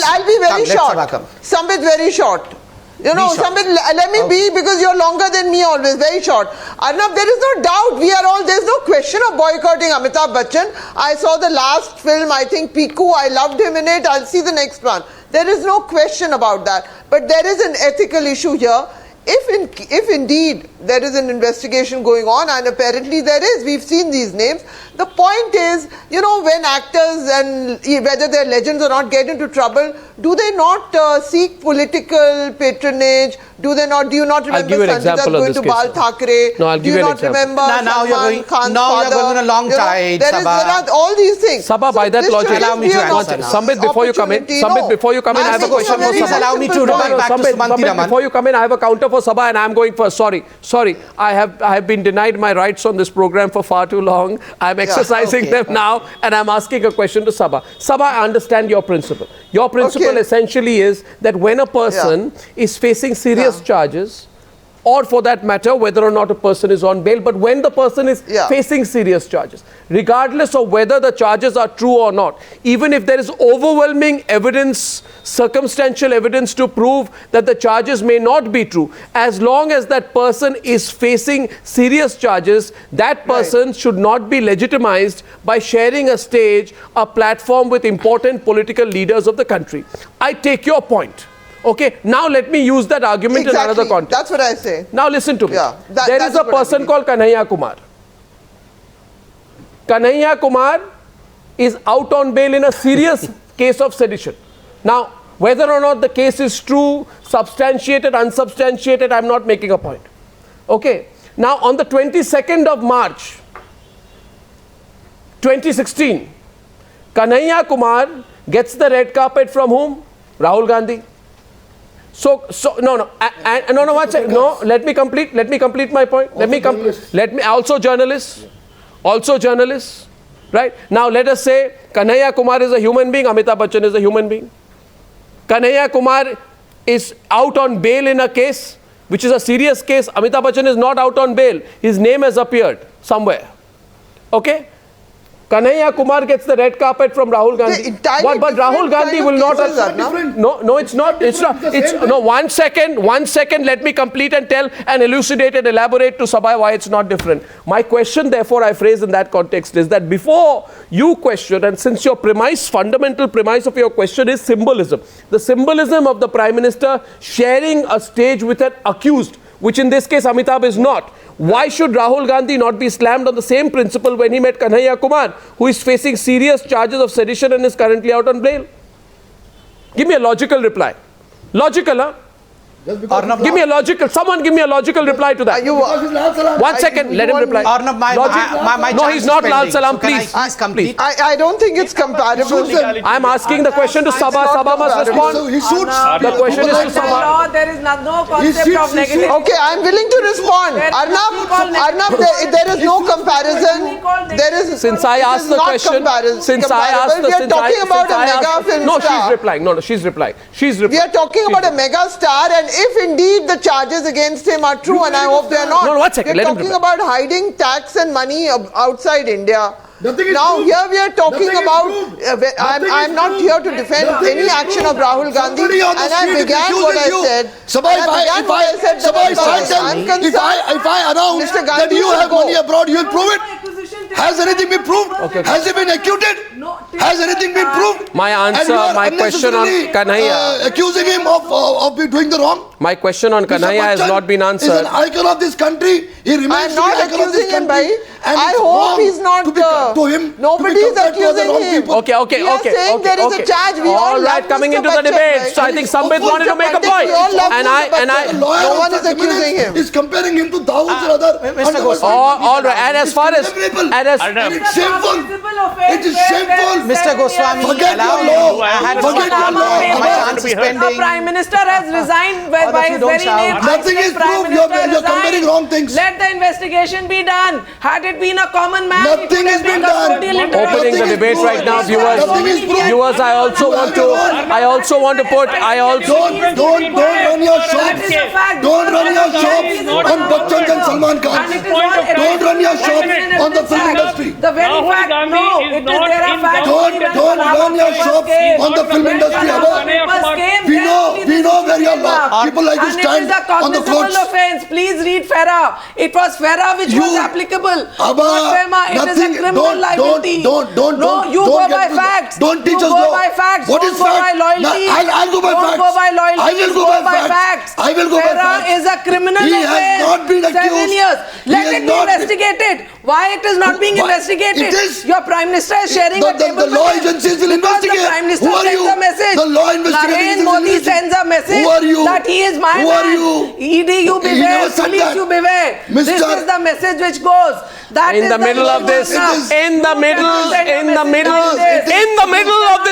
Speaker 6: I'll be very short. Sambit, very short. You know, Sambit, let me be, because you're longer than me always, very short. Arnab, there is no doubt, there's no question of boycotting Amitabh Bachchan. I saw the last film, I think Piku, I loved him in it, I'll see the next one. There is no question about that. But there is an ethical issue here. If indeed there is an investigation going on, and apparently there is, we've seen these names, the point is, you know, when actors, and whether they're legends or not, get into trouble, do they not seek political patronage? Do you not remember Sanjita going to Bal Thackeray?
Speaker 1: No, I'll give you an example.
Speaker 6: Do you not remember Salman Khan's father?
Speaker 7: You're going on a long tide,
Speaker 6: there are all these things.
Speaker 1: Saba, by that logic, allow me to answer. Sambit, before you come in, I have a question for Saba.
Speaker 7: Allow me to revert back to Sumanth, Raman.
Speaker 1: Before you come in, I have a counter for Saba, and I'm going first. Sorry. I have been denied my rights on this program for far too long. I'm exercising them now, and I'm asking a question to Saba. Saba, I understand your principle. Your principle essentially is that when a person is facing serious charges, or for that matter, whether or not a person is on bail, but when the person is facing serious charges, regardless of whether the charges are true or not, even if there is overwhelming evidence, circumstantial evidence to prove that the charges may not be true, as long as that person is facing serious charges, that person should not be legitimized by sharing a stage, a platform with important political leaders of the country. I take your point. Okay, now let me use that argument in another context.
Speaker 6: That's what I say.
Speaker 1: Now listen to me. There is a person called Kanhaiya Kumar. Kanhaiya Kumar is out on bail in a serious case of sedition. Now, whether or not the case is true, substantiated, unsubstantiated, I'm not making a point. Okay. Now, on the 22nd of March, 2016, Kanhaiya Kumar gets the red carpet from whom? Rahul Gandhi. Let me complete my point. Also journalists, right? Now let us say Kanhaiya Kumar is a human being, Amitabh Bachchan is a human being. Kanhaiya Kumar is out on bail in a case which is a serious case. Amitabh Bachchan is not out on bail. His name has appeared somewhere. Okay? Kanhaiya Kumar gets the red carpet from Rahul Gandhi. But Rahul Gandhi will not... No, it's not. No, one second. Let me complete and tell and elucidate and elaborate to Saba why it's not different. My question, therefore, I phrase in that context is that before you question, and since your fundamental premise of your question is symbolism, the symbolism of the Prime Minister sharing a stage with an accused, which in this case Amitabh is not. Why should Rahul Gandhi not be slammed on the same principle when he met Kanhaiya Kumar, who is facing serious charges of sedition and is currently out on bail? Give me a logical reply. Logical, huh? Arnab, give me a logical. Someone give me a logical reply to that. 1 second. Let him reply.
Speaker 7: Arnab,
Speaker 1: no, he's not Lal Salam. Please.
Speaker 6: I don't think it's comparable.
Speaker 1: I'm asking the question to Saba. Saba must respond. The question is to Saba.
Speaker 2: There is no concept of negative.
Speaker 6: Okay, I'm willing to respond. Arnab, there is no comparison.
Speaker 1: Since I asked the question,
Speaker 6: we are talking about a mega film star.
Speaker 1: She's replying.
Speaker 6: We are talking about a mega star, and if indeed the charges against him are true, and I hope they are not,
Speaker 1: no, 1 second.
Speaker 6: We're talking about hiding tax and money outside India. Now here we are talking about, I'm not here to defend any action of Rahul Gandhi, and I began what I said.
Speaker 4: If I announce that you have money abroad, you will prove it? Has anything been proved?
Speaker 1: Okay.
Speaker 4: Has he been acquitted? Has anything been proved?
Speaker 1: My answer, my question on Kanhaiya.
Speaker 4: Accusing him of doing the wrong?
Speaker 1: My question on Kanhaiya has not been answered.
Speaker 4: He's an icon of this country. He remains to be an icon of this country.
Speaker 6: I hope he's not.
Speaker 4: To him,
Speaker 6: nobody is accusing him.
Speaker 1: Okay.
Speaker 6: We are saying there is a charge. We all
Speaker 1: right, coming into the debate. So I think Sambit wanted to make a point.
Speaker 6: No one is accusing him.
Speaker 4: Is comparing him to thousands of other.
Speaker 7: Mr. Goswami.
Speaker 1: All right, and as far as
Speaker 4: it's shameful. It is shameful.
Speaker 7: Mr. Goswami,
Speaker 4: forget your law. Forget your law.
Speaker 2: A Prime Minister has resigned by his very name.
Speaker 4: Nothing is proved. You're comparing wrong things.
Speaker 2: Let the investigation be done. Had it been a common man,
Speaker 4: nothing has been done.
Speaker 1: Opening the debate right now, viewers. Viewers, I also want to put.
Speaker 4: Don't run your shops. Don't run your shops on Bachchan and Salman Khan. Don't run your shops on the film industry.
Speaker 2: The very fact, no, it is there are facts.
Speaker 4: Don't run your shops on the film industry. We know where you are. People like you stand on the floors.
Speaker 2: Offense. Please read FERA. It was FERA which was applicable.
Speaker 4: Abha,
Speaker 2: it is a criminal liability. No, you go by facts.
Speaker 4: Don't teach us law. What is fact? I'll go by facts.
Speaker 2: Go by loyalty.
Speaker 4: I will go by facts. I will go by facts.
Speaker 2: FERA is a criminal offense.
Speaker 4: He has not been accused.
Speaker 2: 7 years. Let it be investigated. Why it is not being investigated?
Speaker 4: It is.
Speaker 2: Your Prime Minister is sharing a table.
Speaker 4: The law agencies will investigate.
Speaker 2: The Prime Minister sends a message.
Speaker 4: The law investigators.
Speaker 2: Modi sends a message.
Speaker 4: Who are you?
Speaker 2: That he is my man.
Speaker 4: Who are you?
Speaker 2: ED, you beware. Police, you beware. This is the message which goes.
Speaker 1: In the middle of this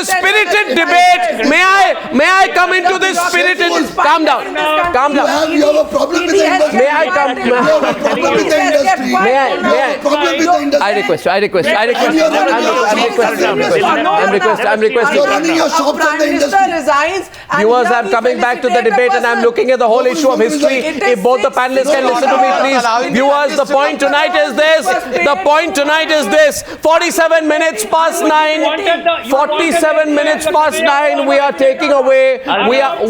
Speaker 1: spirited debate, may I come into this spirited? Calm down.
Speaker 4: You have a problem with the industry.
Speaker 1: May I come?
Speaker 4: You have a problem with the industry.
Speaker 1: May I? I request.
Speaker 4: I'm requesting. You're running your shops on the industry.
Speaker 1: Viewers, I'm coming back to the debate and I'm looking at the whole issue of history. If both the panelists can listen to me, please. Viewers, the point tonight is this. 47 minutes past 9. 47 minutes past 9. We are taking away.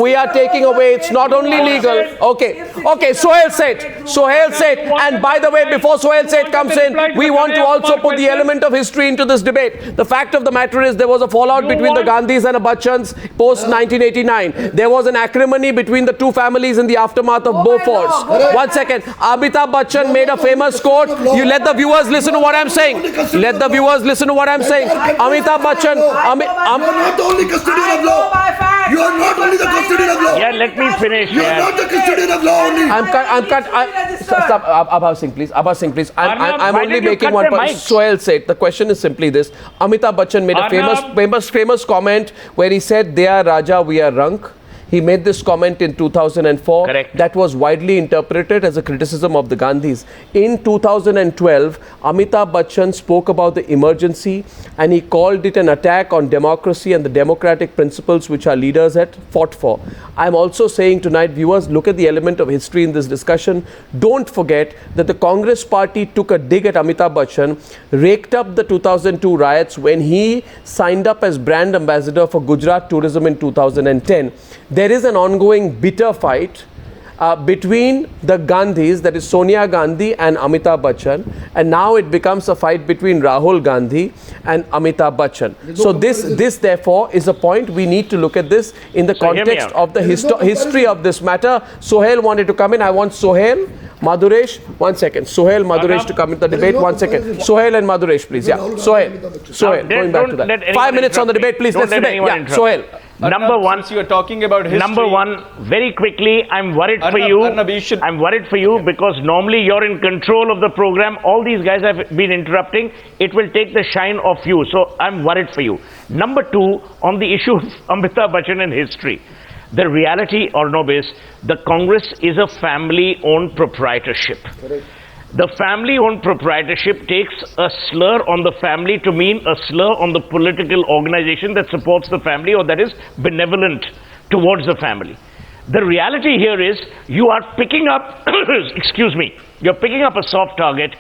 Speaker 1: We are taking away. It's not only legal. Okay. Suhel said. And by the way, before Suhel said comes in, we want to also put the element of history into this debate. The fact of the matter is there was a fallout between the Gandhis and the Bachchans post 1989. There was an acrimony between the two families in the aftermath of Bofors. 1 second. Amitabh Bachchan made a famous quote. You let the viewers listen to what I'm saying. Amitabh Bachchan.
Speaker 4: You are not the only custodian of law. You are not only the custodian of law.
Speaker 3: Yeah, let me finish.
Speaker 4: You are not the custodian of law only.
Speaker 1: Stop. Abha Singh, please. I'm only making one point. Suhel said, the question is simply this. Amitabh Bachchan made a famous comment where he said, they are Raja, we are Rank. He made this comment in 2004.
Speaker 3: Correct.
Speaker 1: That was widely interpreted as a criticism of the Gandhis. In 2012, Amitabh Bachchan spoke about the emergency and he called it an attack on democracy and the democratic principles which our leaders had fought for. I'm also saying tonight, viewers, look at the element of history in this discussion. Don't forget that the Congress party took a dig at Amitabh Bachchan, raked up the 2002 riots when he signed up as brand ambassador for Gujarat tourism in 2010. There is an ongoing bitter fight between the Gandhis, that is Sonia Gandhi and Amitabh Bachchan, and now it becomes a fight between Rahul Gandhi and Amitabh Bachchan. So this therefore is a point we need to look at this in the context of the history of this matter. Suhel wanted to come in. I want Suhel, Madhuresh, 1 second. Suhel, Madhuresh to come in the debate. 1 second. Suhel and Madhuresh, please. Yeah. Suhel, going back to that. 5 minutes on the debate, please. Let's debate. Yeah, Suhel.
Speaker 3: Number one,
Speaker 9: you are talking about history.
Speaker 3: Number one, very quickly, I'm worried for you.
Speaker 9: Arnab,
Speaker 3: I'm worried for you because normally you're in control of the program. All these guys have been interrupting. It will take the shine off you. So I'm worried for you. Number two, on the issue of Amitabh Bachchan and history. The reality, Arnab, is the Congress is a family-owned proprietorship.
Speaker 4: Correct.
Speaker 3: The family-owned proprietorship takes a slur on the family to mean a slur on the political organization that supports the family or that is benevolent towards the family. The reality here is you are picking up, you're picking up a soft target,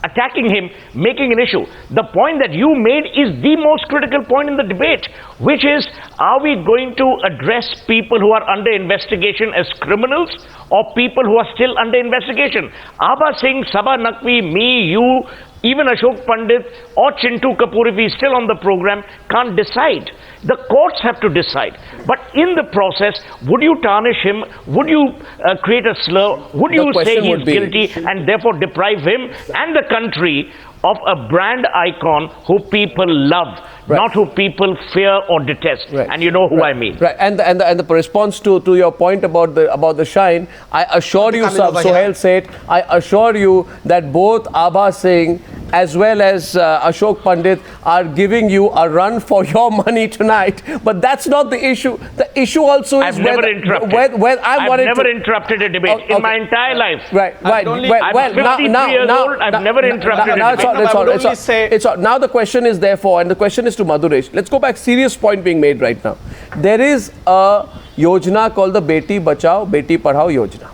Speaker 3: attacking him, making an issue. The point that you made is the most critical point in the debate, which is, are we going to address people who are under investigation as criminals or people who are still under investigation? Abha Singh, Saba, Naqvi, me, you, even Ashoke Pandit or Chintu Kapoor, if he's still on the program, can't decide. The courts have to decide. But in the process, would you tarnish him? Would you create a slur? Would you say he's guilty and therefore deprive him and the country of a brand icon who people love, not who people fear or detest? And you know who I mean.
Speaker 1: Right. And the response to your point about the shine, I assure you, Suhel said, I assure you that both Abha Singh as well as Ashok Pandit are giving you a run for your money tonight. But that's not the issue. The issue also is
Speaker 3: I've never interrupted a debate in my entire life.
Speaker 1: Right.
Speaker 3: I'm 53 years old. I've never interrupted a debate.
Speaker 1: Now the question is therefore, and the question is to Madhuresh. Let's go back. Serious point being made right now. There is a yojana called the Beti Bachao, Beti Padhao Yojana.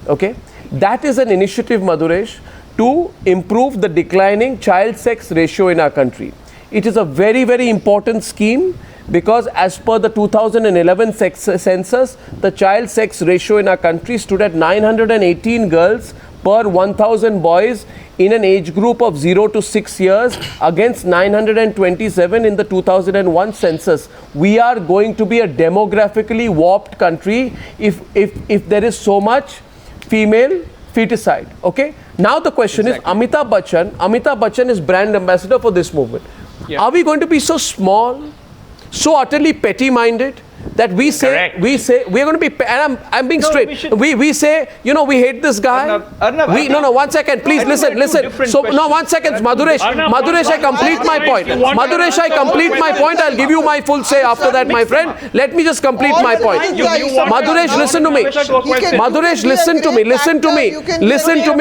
Speaker 1: Okay, that is an initiative, Madhuresh, to improve the declining child sex ratio in our country. It is a very, very important scheme because as per the 2011 census, the child sex ratio in our country stood at 918 girls per 1,000 boys in an age group of 0 to 6 years against 927 in the 2001 census. We are going to be a demographically warped country if there is so much female feticide. Okay. Now the question is, Amitabh Bachchan is brand ambassador for this movement. Yeah. Are we going to be so small, so utterly petty-minded that we say we're going to be, and I'm being straight. We say, you know, we hate this guy. No, 1 second, please listen. So no, 1 second, Madhuresh, I complete my point. Madhuresh, I complete my point. I'll give you my full say after that, my friend. Let me just complete my point. Madhuresh, listen to me. Madhuresh, listen to me. Listen to me,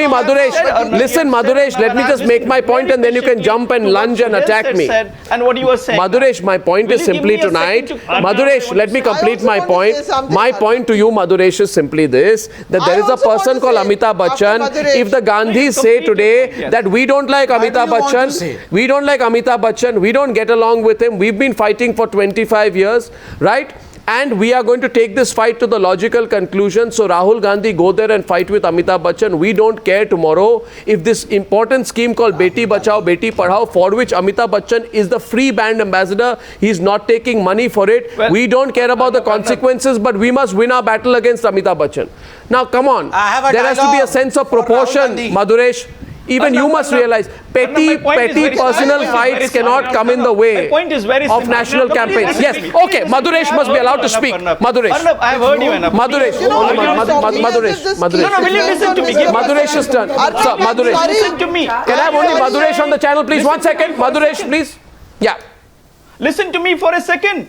Speaker 1: Madhuresh. Listen, Madhuresh. Let me just make my point, and then you can jump and lunge and attack me.
Speaker 9: And what you were saying.
Speaker 1: Madhuresh, my point is simply tonight. Madhuresh, let me complete my point. My point to you, Madhuresh, is simply this, that there is a person called Amitabh Bachchan. If the Gandhis say today that we don't like Amitabh Bachchan, we don't get along with him, we've been fighting for 25 years, right? And we are going to take this fight to the logical conclusion. So Rahul Gandhi go there and fight with Amitabh Bachchan. We don't care tomorrow if this important scheme called Beti Bachao, Beti Padhao, for which Amitabh Bachchan is the free brand ambassador, he's not taking money for it. Well, we don't care about the consequences, but we must win our battle against Amitabh Bachchan. Now, come on. There has to be a sense of proportion, Madhuresh. Even you must realize, petty personal fights cannot come in the way of national campaigns. Yes, okay, Madhuresh must be allowed to speak. Madhuresh.
Speaker 9: Arnab, I have heard you enough.
Speaker 1: Madhuresh.
Speaker 9: No, will you listen to me?
Speaker 1: Madhuresh's turn. Sir, Madhuresh.
Speaker 9: Listen to me.
Speaker 1: Can I have only Madhuresh on the channel, please? 1 second. Madhuresh, please. Yeah.
Speaker 9: Listen to me for a second.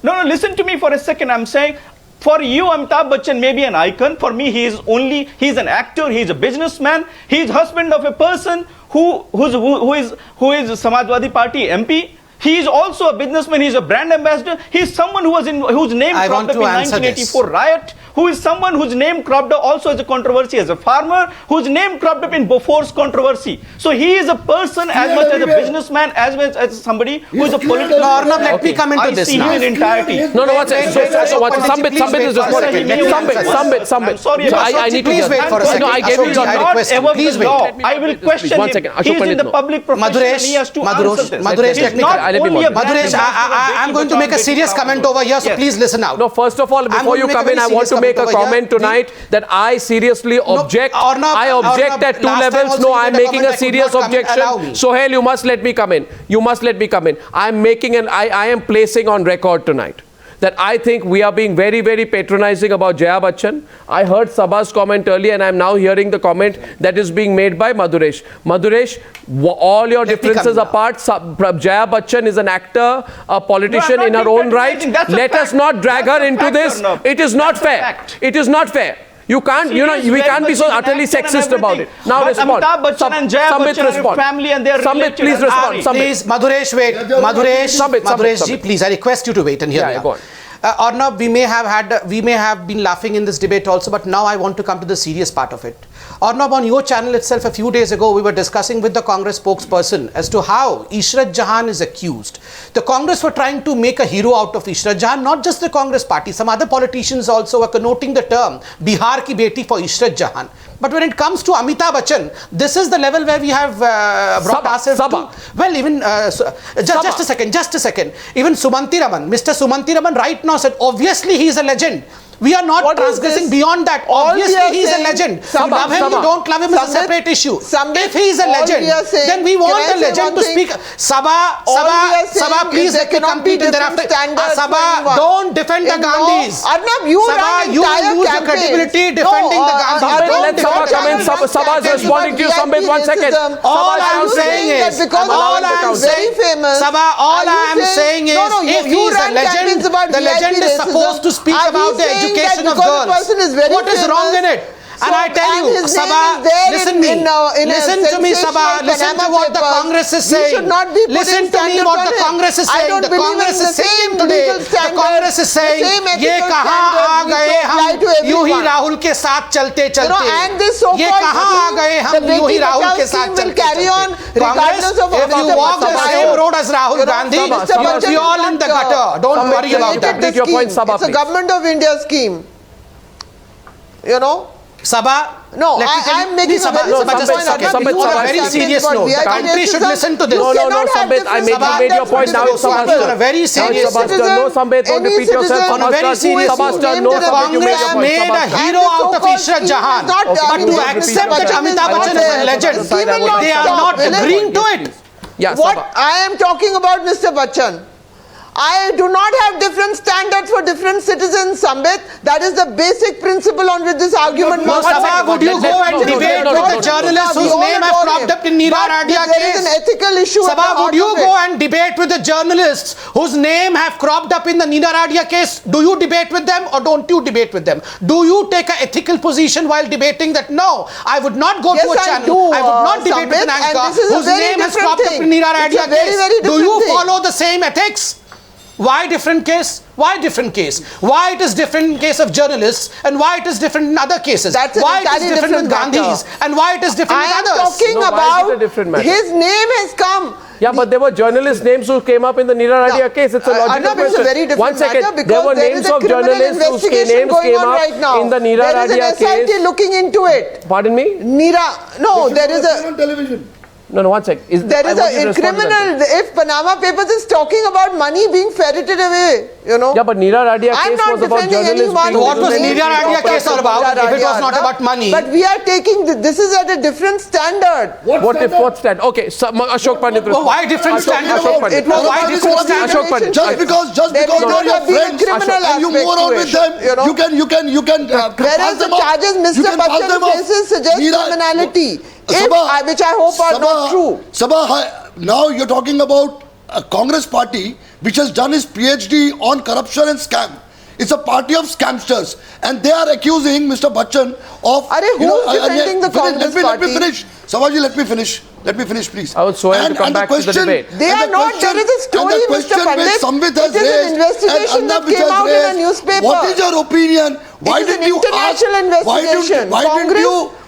Speaker 9: No, listen to me for a second. I'm saying, for you, Amitabh Bachchan may be an icon. For me, he's an actor, he's a businessman, he's husband of a person who is Samajwadi Party MP. He is also a businessman, he's a brand ambassador. He's someone whose name cropped up in 1984 riot, who is someone whose name cropped up also as a controversy as a farmer, whose name cropped up in Bofor's controversy. So he is a person as much as a businessman, as much as somebody who is a political...
Speaker 7: No, Arnab, let me come into this now.
Speaker 9: I see him in entirety.
Speaker 1: No, what's it? Sambit is responding. Sambit.
Speaker 9: Sorry,
Speaker 1: I need to
Speaker 7: please wait for a second.
Speaker 1: No, I gave you
Speaker 9: the please wait. I will question him. He is in the public profession and he has to answer this.
Speaker 7: Madhuresh, I'm going to make a serious comment over here, so please listen out.
Speaker 1: No, first of all, before you come in, I want to make a comment tonight that I seriously object. I object at two levels. No, I'm making a serious objection. Suhel, you must let me come in. I am placing on record tonight that I think we are being very, very patronizing about Jaya Bachchan. I heard Saba's comment earlier, and I'm now hearing the comment that is being made by Madhuresh. Madhuresh, all your differences apart, Jaya Bachchan is an actor, a politician in her own right. Let us not drag her into this. It is not fair. It is not fair. You can't, we can't be so utterly sexist about it. Now respond.
Speaker 9: Amitabh Bachchan and Jaya Bachchan are family and they are
Speaker 1: Sambit, please respond.
Speaker 7: Please, Madhuresh, wait. Madhuresh, please, I request you to wait and hear me out. Arnab, we may have been laughing in this debate also, but now I want to come to the serious part of it. Arnab, on your channel itself a few days ago, we were discussing with the Congress spokesperson as to how Ishrat Jahan is accused. The Congress were trying to make a hero out of Ishrat Jahan, not just the Congress party. Some other politicians also were connoting the term Bihar ki beti for Ishrat Jahan. But when it comes to Amitabh Bachchan, this is the level where we have brought ourselves to. Well, even, just a second. Even Raman, Mr. Raman right now said, obviously he is a legend. We are not transgressing beyond that. Obviously, he is a legend. You love him, you don't love him, is a separate issue. If he is a legend, then we want a legend to speak. Saba, please let me complete and thereafter. Saba, don't defend the Gandhis.
Speaker 6: Arnab, you
Speaker 7: lose your credibility defending the Gandhis.
Speaker 1: Let Saba come in. Saba is responding to you. Sambit, 1 second.
Speaker 7: All I am saying is, Saba, all I am saying is, if he is a legend, the legend is supposed to speak about the education of girls. What is wrong in it? And I tell you, Saba, listen to me, Saba. Listen to what the Congress is saying. Listen to me what the Congress is saying. The Congress is saying today. The Congress is saying, ये कहाँ आ गए हम यूं ही राहुल के साथ चलते चलते. ये कहाँ आ गए हम यूं ही राहुल के साथ चलते चलते. Congress, if you walk the same road as Rahul Gandhi, you will be all in the gutter. Don't worry about that.
Speaker 1: Take your point, Saba.
Speaker 6: It's a government of India scheme. You know.
Speaker 7: Saba,
Speaker 6: no, I'm making a very
Speaker 7: on a very serious note. The country should listen to this.
Speaker 1: No, Sambit, I made your point. Now it's Saba's turn.
Speaker 7: On a very serious note.
Speaker 1: No, Sambit, don't repeat yourself.
Speaker 7: On a very serious note. Congress made a hero out of Ishrat Jahan. But to accept that Amitabh Bachchan is a legend, they are not agreeing to it.
Speaker 6: What I am talking about, Mr. Bachchan, I do not have different standards for different citizens, Sambit. That is the basic principle on which this argument
Speaker 7: must be. Saba, would you go and debate with the journalists whose name have cropped up in Neera Radia case?
Speaker 6: There is an ethical issue.
Speaker 7: Saba, would you go and debate with the journalists whose name have cropped up in the Neera Radia case? Do you debate with them or don't you debate with them? Do you take an ethical position while debating that no, I would not go to a channel, I would not debate with an anchor whose name has cropped up in Neera Radia case? Do you follow the same ethics? Why different case? Why different case? Why it is different in case of journalists and why it is different in other cases? Why it is different with Gandhis and why it is different with others?
Speaker 6: I am talking about his name has come.
Speaker 1: Yeah, but there were journalist names who came up in the Neera Radia case. It's a logical question.
Speaker 6: Very different
Speaker 1: 1 second.
Speaker 6: Matter
Speaker 1: there were names of journalists whose names came up in the Neera Radia case.
Speaker 6: There is an SIT looking into it.
Speaker 1: Pardon me?
Speaker 6: There is a...
Speaker 4: on television.
Speaker 1: No, 1 sec.
Speaker 6: There is a criminal. If Panama Papers is talking about money being ferreted away, you know.
Speaker 1: Yeah, but Neera Radia case was about journalists.
Speaker 7: What was Neera Radia case all about? If it was not about money.
Speaker 6: But we are taking this is at a different standard.
Speaker 1: What standard? Okay, Ashoke Pandit.
Speaker 7: Why different standard?
Speaker 6: Why different standard?
Speaker 4: Just because they are your friends and you move on with them, you can.
Speaker 6: Whereas the charges Mr. Bachchan faces suggest criminality. Which I hope are not true.
Speaker 4: Saba, now you're talking about a Congress party which has done its PhD on corruption and scam. It's a party of scamsters and they are accusing Mr. Bachchan of...
Speaker 6: Who is defending the Congress party?
Speaker 4: Let me finish. Sabaji, let me finish. Let me finish, please.
Speaker 1: I would Suhel to come back to the debate.
Speaker 6: They are not. There is a story, Mr. Pandit.
Speaker 4: Sambit has
Speaker 6: it is an investigation that came out in a newspaper.
Speaker 4: What is your opinion? Why didn't you ask?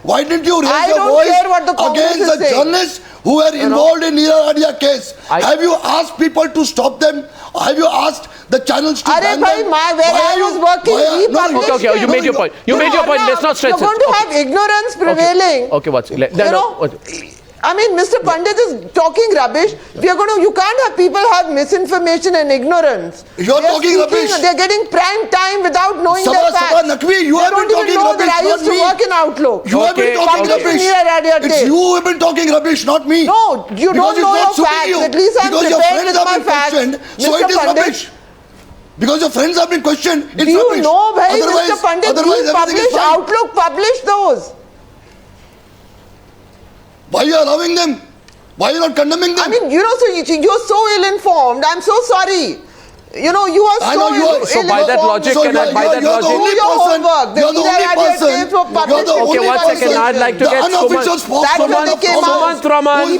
Speaker 4: Why didn't you raise your voice against the journalists who were involved in Neera Radia case? Have you asked people to stop them? Have you asked the channels to ban them?
Speaker 6: Where I was working,
Speaker 1: okay, you made your point. You made your point. Let's not stretch it.
Speaker 6: You're going to have ignorance prevailing.
Speaker 1: Okay, what's it?
Speaker 6: I mean, Mr. Pandit is talking rubbish. You can't have people have misinformation and ignorance.
Speaker 4: You're talking rubbish.
Speaker 6: They're getting prime time without knowing their facts.
Speaker 4: Saba, Naqvi, you have been talking rubbish,
Speaker 6: I used to work in Outlook.
Speaker 4: You have been talking rubbish. It's you who have been talking rubbish, not me.
Speaker 6: No, you don't know your facts. At least I'm prepared with my facts.
Speaker 4: So it is rubbish. Because your friends have been questioned, it's rubbish.
Speaker 6: Do you know, Mr. Pandit, Outlook published those.
Speaker 4: Why are you allowing them? Why are you not condemning them?
Speaker 6: I mean, you're so ill-informed. I'm so sorry. You know, you are
Speaker 1: so by that logic,
Speaker 4: you're the only person.
Speaker 1: Okay, one second. I'd like to get Sumanth Raman.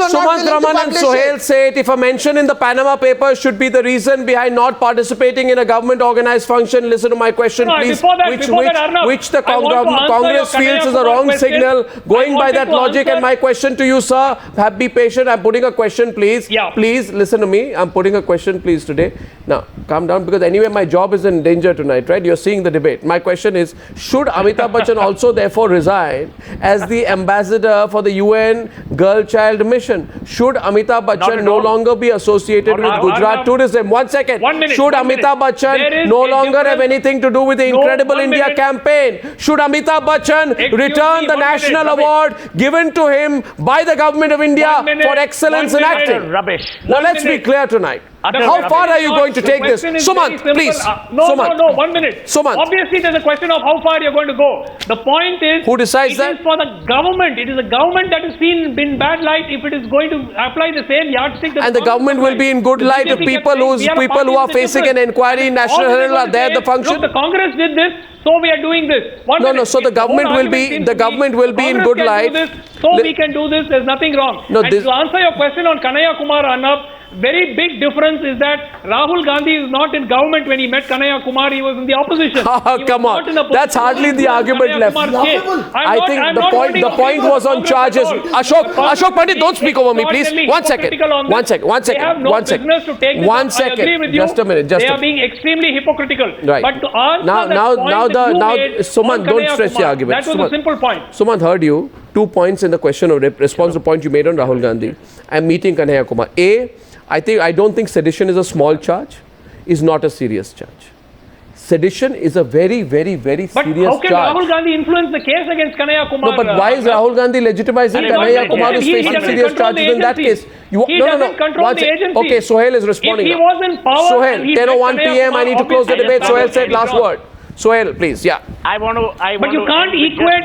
Speaker 1: Sumanth Raman and Suhel said if a mention in the Panama Papers should be the reason behind not participating in a government organized function. Listen to my question, please. Which the Congress feels is a wrong signal. Going by that logic, and my question to you, sir, be patient. I'm putting a question, please. Please listen to me. I'm putting a question, please, today. Now, calm down, because anyway, my job is in danger tonight, right? You're seeing the debate. My question is, should Amitabh Bachchan also therefore resign as the ambassador for the UN Girl Child Mission? Should Amitabh Bachchan no longer be associated with Gujarat tourism? 1 second. Should Amitabh Bachchan no longer have anything to do with the Incredible India campaign? Should Amitabh Bachchan return the national award given to him by the government of India for excellence in acting? Now let's be clear tonight. How far are you going to take this? Sumanth, please.
Speaker 8: No, 1 minute.
Speaker 1: Sumanth.
Speaker 8: Obviously, there's a question of how far you're going to go. The point is,
Speaker 1: who decides that?
Speaker 8: It is for the government. It is the government that is seen in bad light if it is going to apply the same yardstick.
Speaker 1: And the government will be in good light if people who are facing an inquiry in National Herald are there at the function.
Speaker 8: Look, the Congress did this, so we are doing this.
Speaker 1: No. So the government will be in good light.
Speaker 8: So we can do this. There's nothing wrong. And to answer your question on Kanhaiya Kumar, Arnab, very big difference is that Rahul Gandhi is not in government. When he met Kanhaiya Kumar, he was in the opposition.
Speaker 1: Come on, that's hardly the argument left. I think the point was on charges. Ashoke Pandit, don't speak over me, please. One second.
Speaker 8: They have no business to take this. I agree with you.
Speaker 1: Just a minute.
Speaker 8: They are being extremely hypocritical.
Speaker 1: Right.
Speaker 8: But to answer
Speaker 1: Sumanth, don't stretch the argument.
Speaker 8: That was a simple point.
Speaker 1: Sumanth heard you. 2 points in the question of response to the point you made on Rahul Gandhi. I'm meeting Kanhaiya Kumar. I don't think sedition is a small charge, is not a serious charge. Sedition is a very, very, very serious charge. But how can
Speaker 8: Rahul Gandhi influence the case against Kanhaiya Kumar?
Speaker 1: No, but why is Rahul Gandhi legitimizing Kanhaiya Kumar who's facing serious charges in that case?
Speaker 8: He doesn't control the agency.
Speaker 1: Okay, Suhel is responding.
Speaker 8: If he was in power...
Speaker 1: Suhel, 10:01 p.m. I need to close the debate. Suhel said last word. Suhel, please, yeah.
Speaker 8: But you can't equate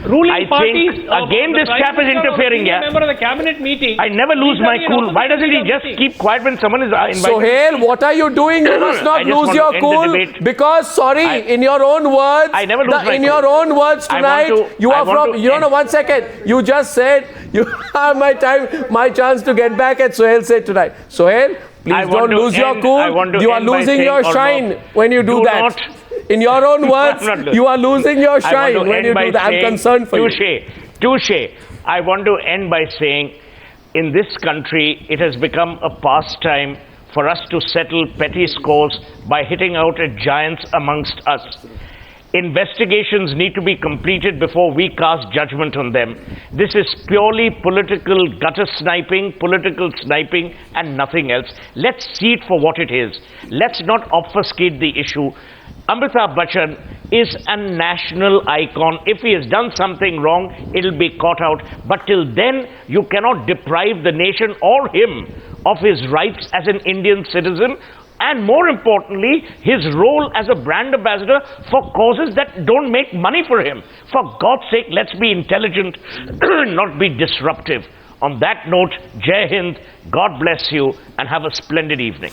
Speaker 8: ruling parties.
Speaker 3: Again, this chap is interfering here.
Speaker 8: Member of the cabinet meeting.
Speaker 3: I never lose my cool. Why doesn't he just keep quiet when someone is invited?
Speaker 1: Suhel, what are you doing? You must not lose your cool because, in your own words,
Speaker 3: I never lose my cool.
Speaker 1: In your own words tonight, you are from. You don't know. 1 second. You just said you have my chance to get back at Suhel said tonight. Suhel, please don't lose your cool. You are losing your shine when you do that. In your own words, you are losing your shine when you do that. I'm concerned for you.
Speaker 3: Touche. I want to end by saying, in this country, it has become a pastime for us to settle petty scores by hitting out at giants amongst us. Investigations need to be completed before we cast judgment on them. This is purely political gutter sniping, and nothing else. Let's see it for what it is. Let's not obfuscate the issue. Amitabh Bachchan is a national icon. If he has done something wrong, it'll be caught out. But till then, you cannot deprive the nation or him of his rights as an Indian citizen, and more importantly, his role as a brand ambassador for causes that don't make money for him. For God's sake, let's be intelligent, not be disruptive. On that note, Jai Hind, God bless you, and have a splendid evening.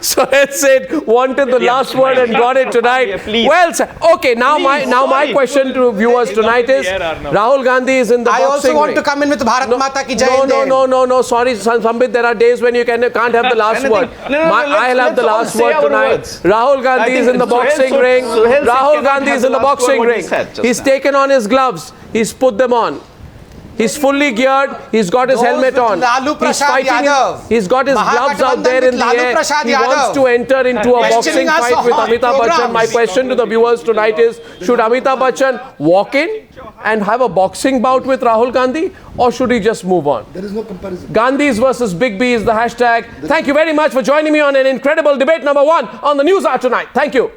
Speaker 1: So Seth said, wanted the last word and got it tonight. Well, okay, now my question to viewers tonight is, Rahul Gandhi is in the boxing ring.
Speaker 7: I also want to come in with Bharat Mata ki Jai Hind.
Speaker 1: No, sorry, Sambit, there are days when you can't have the last word. I'll have the last word tonight. Rahul Gandhi is in the boxing ring. Rahul Gandhi is in the boxing ring. He's taken on his gloves. He's put them on. He's fully geared. He's got his helmet on. He's fighting. He's got his gloves out there in the air. He wants to enter into a boxing fight with Amitabh Bachchan. My question to the viewers tonight is, should Amitabh Bachchan walk in and have a boxing bout with Rahul Gandhi, or should he just move on?
Speaker 4: There is no comparison.
Speaker 1: Gandhis versus Big B is the hashtag. Thank you very much for joining me on an incredible debate number 1 on the Newshour tonight. Thank you.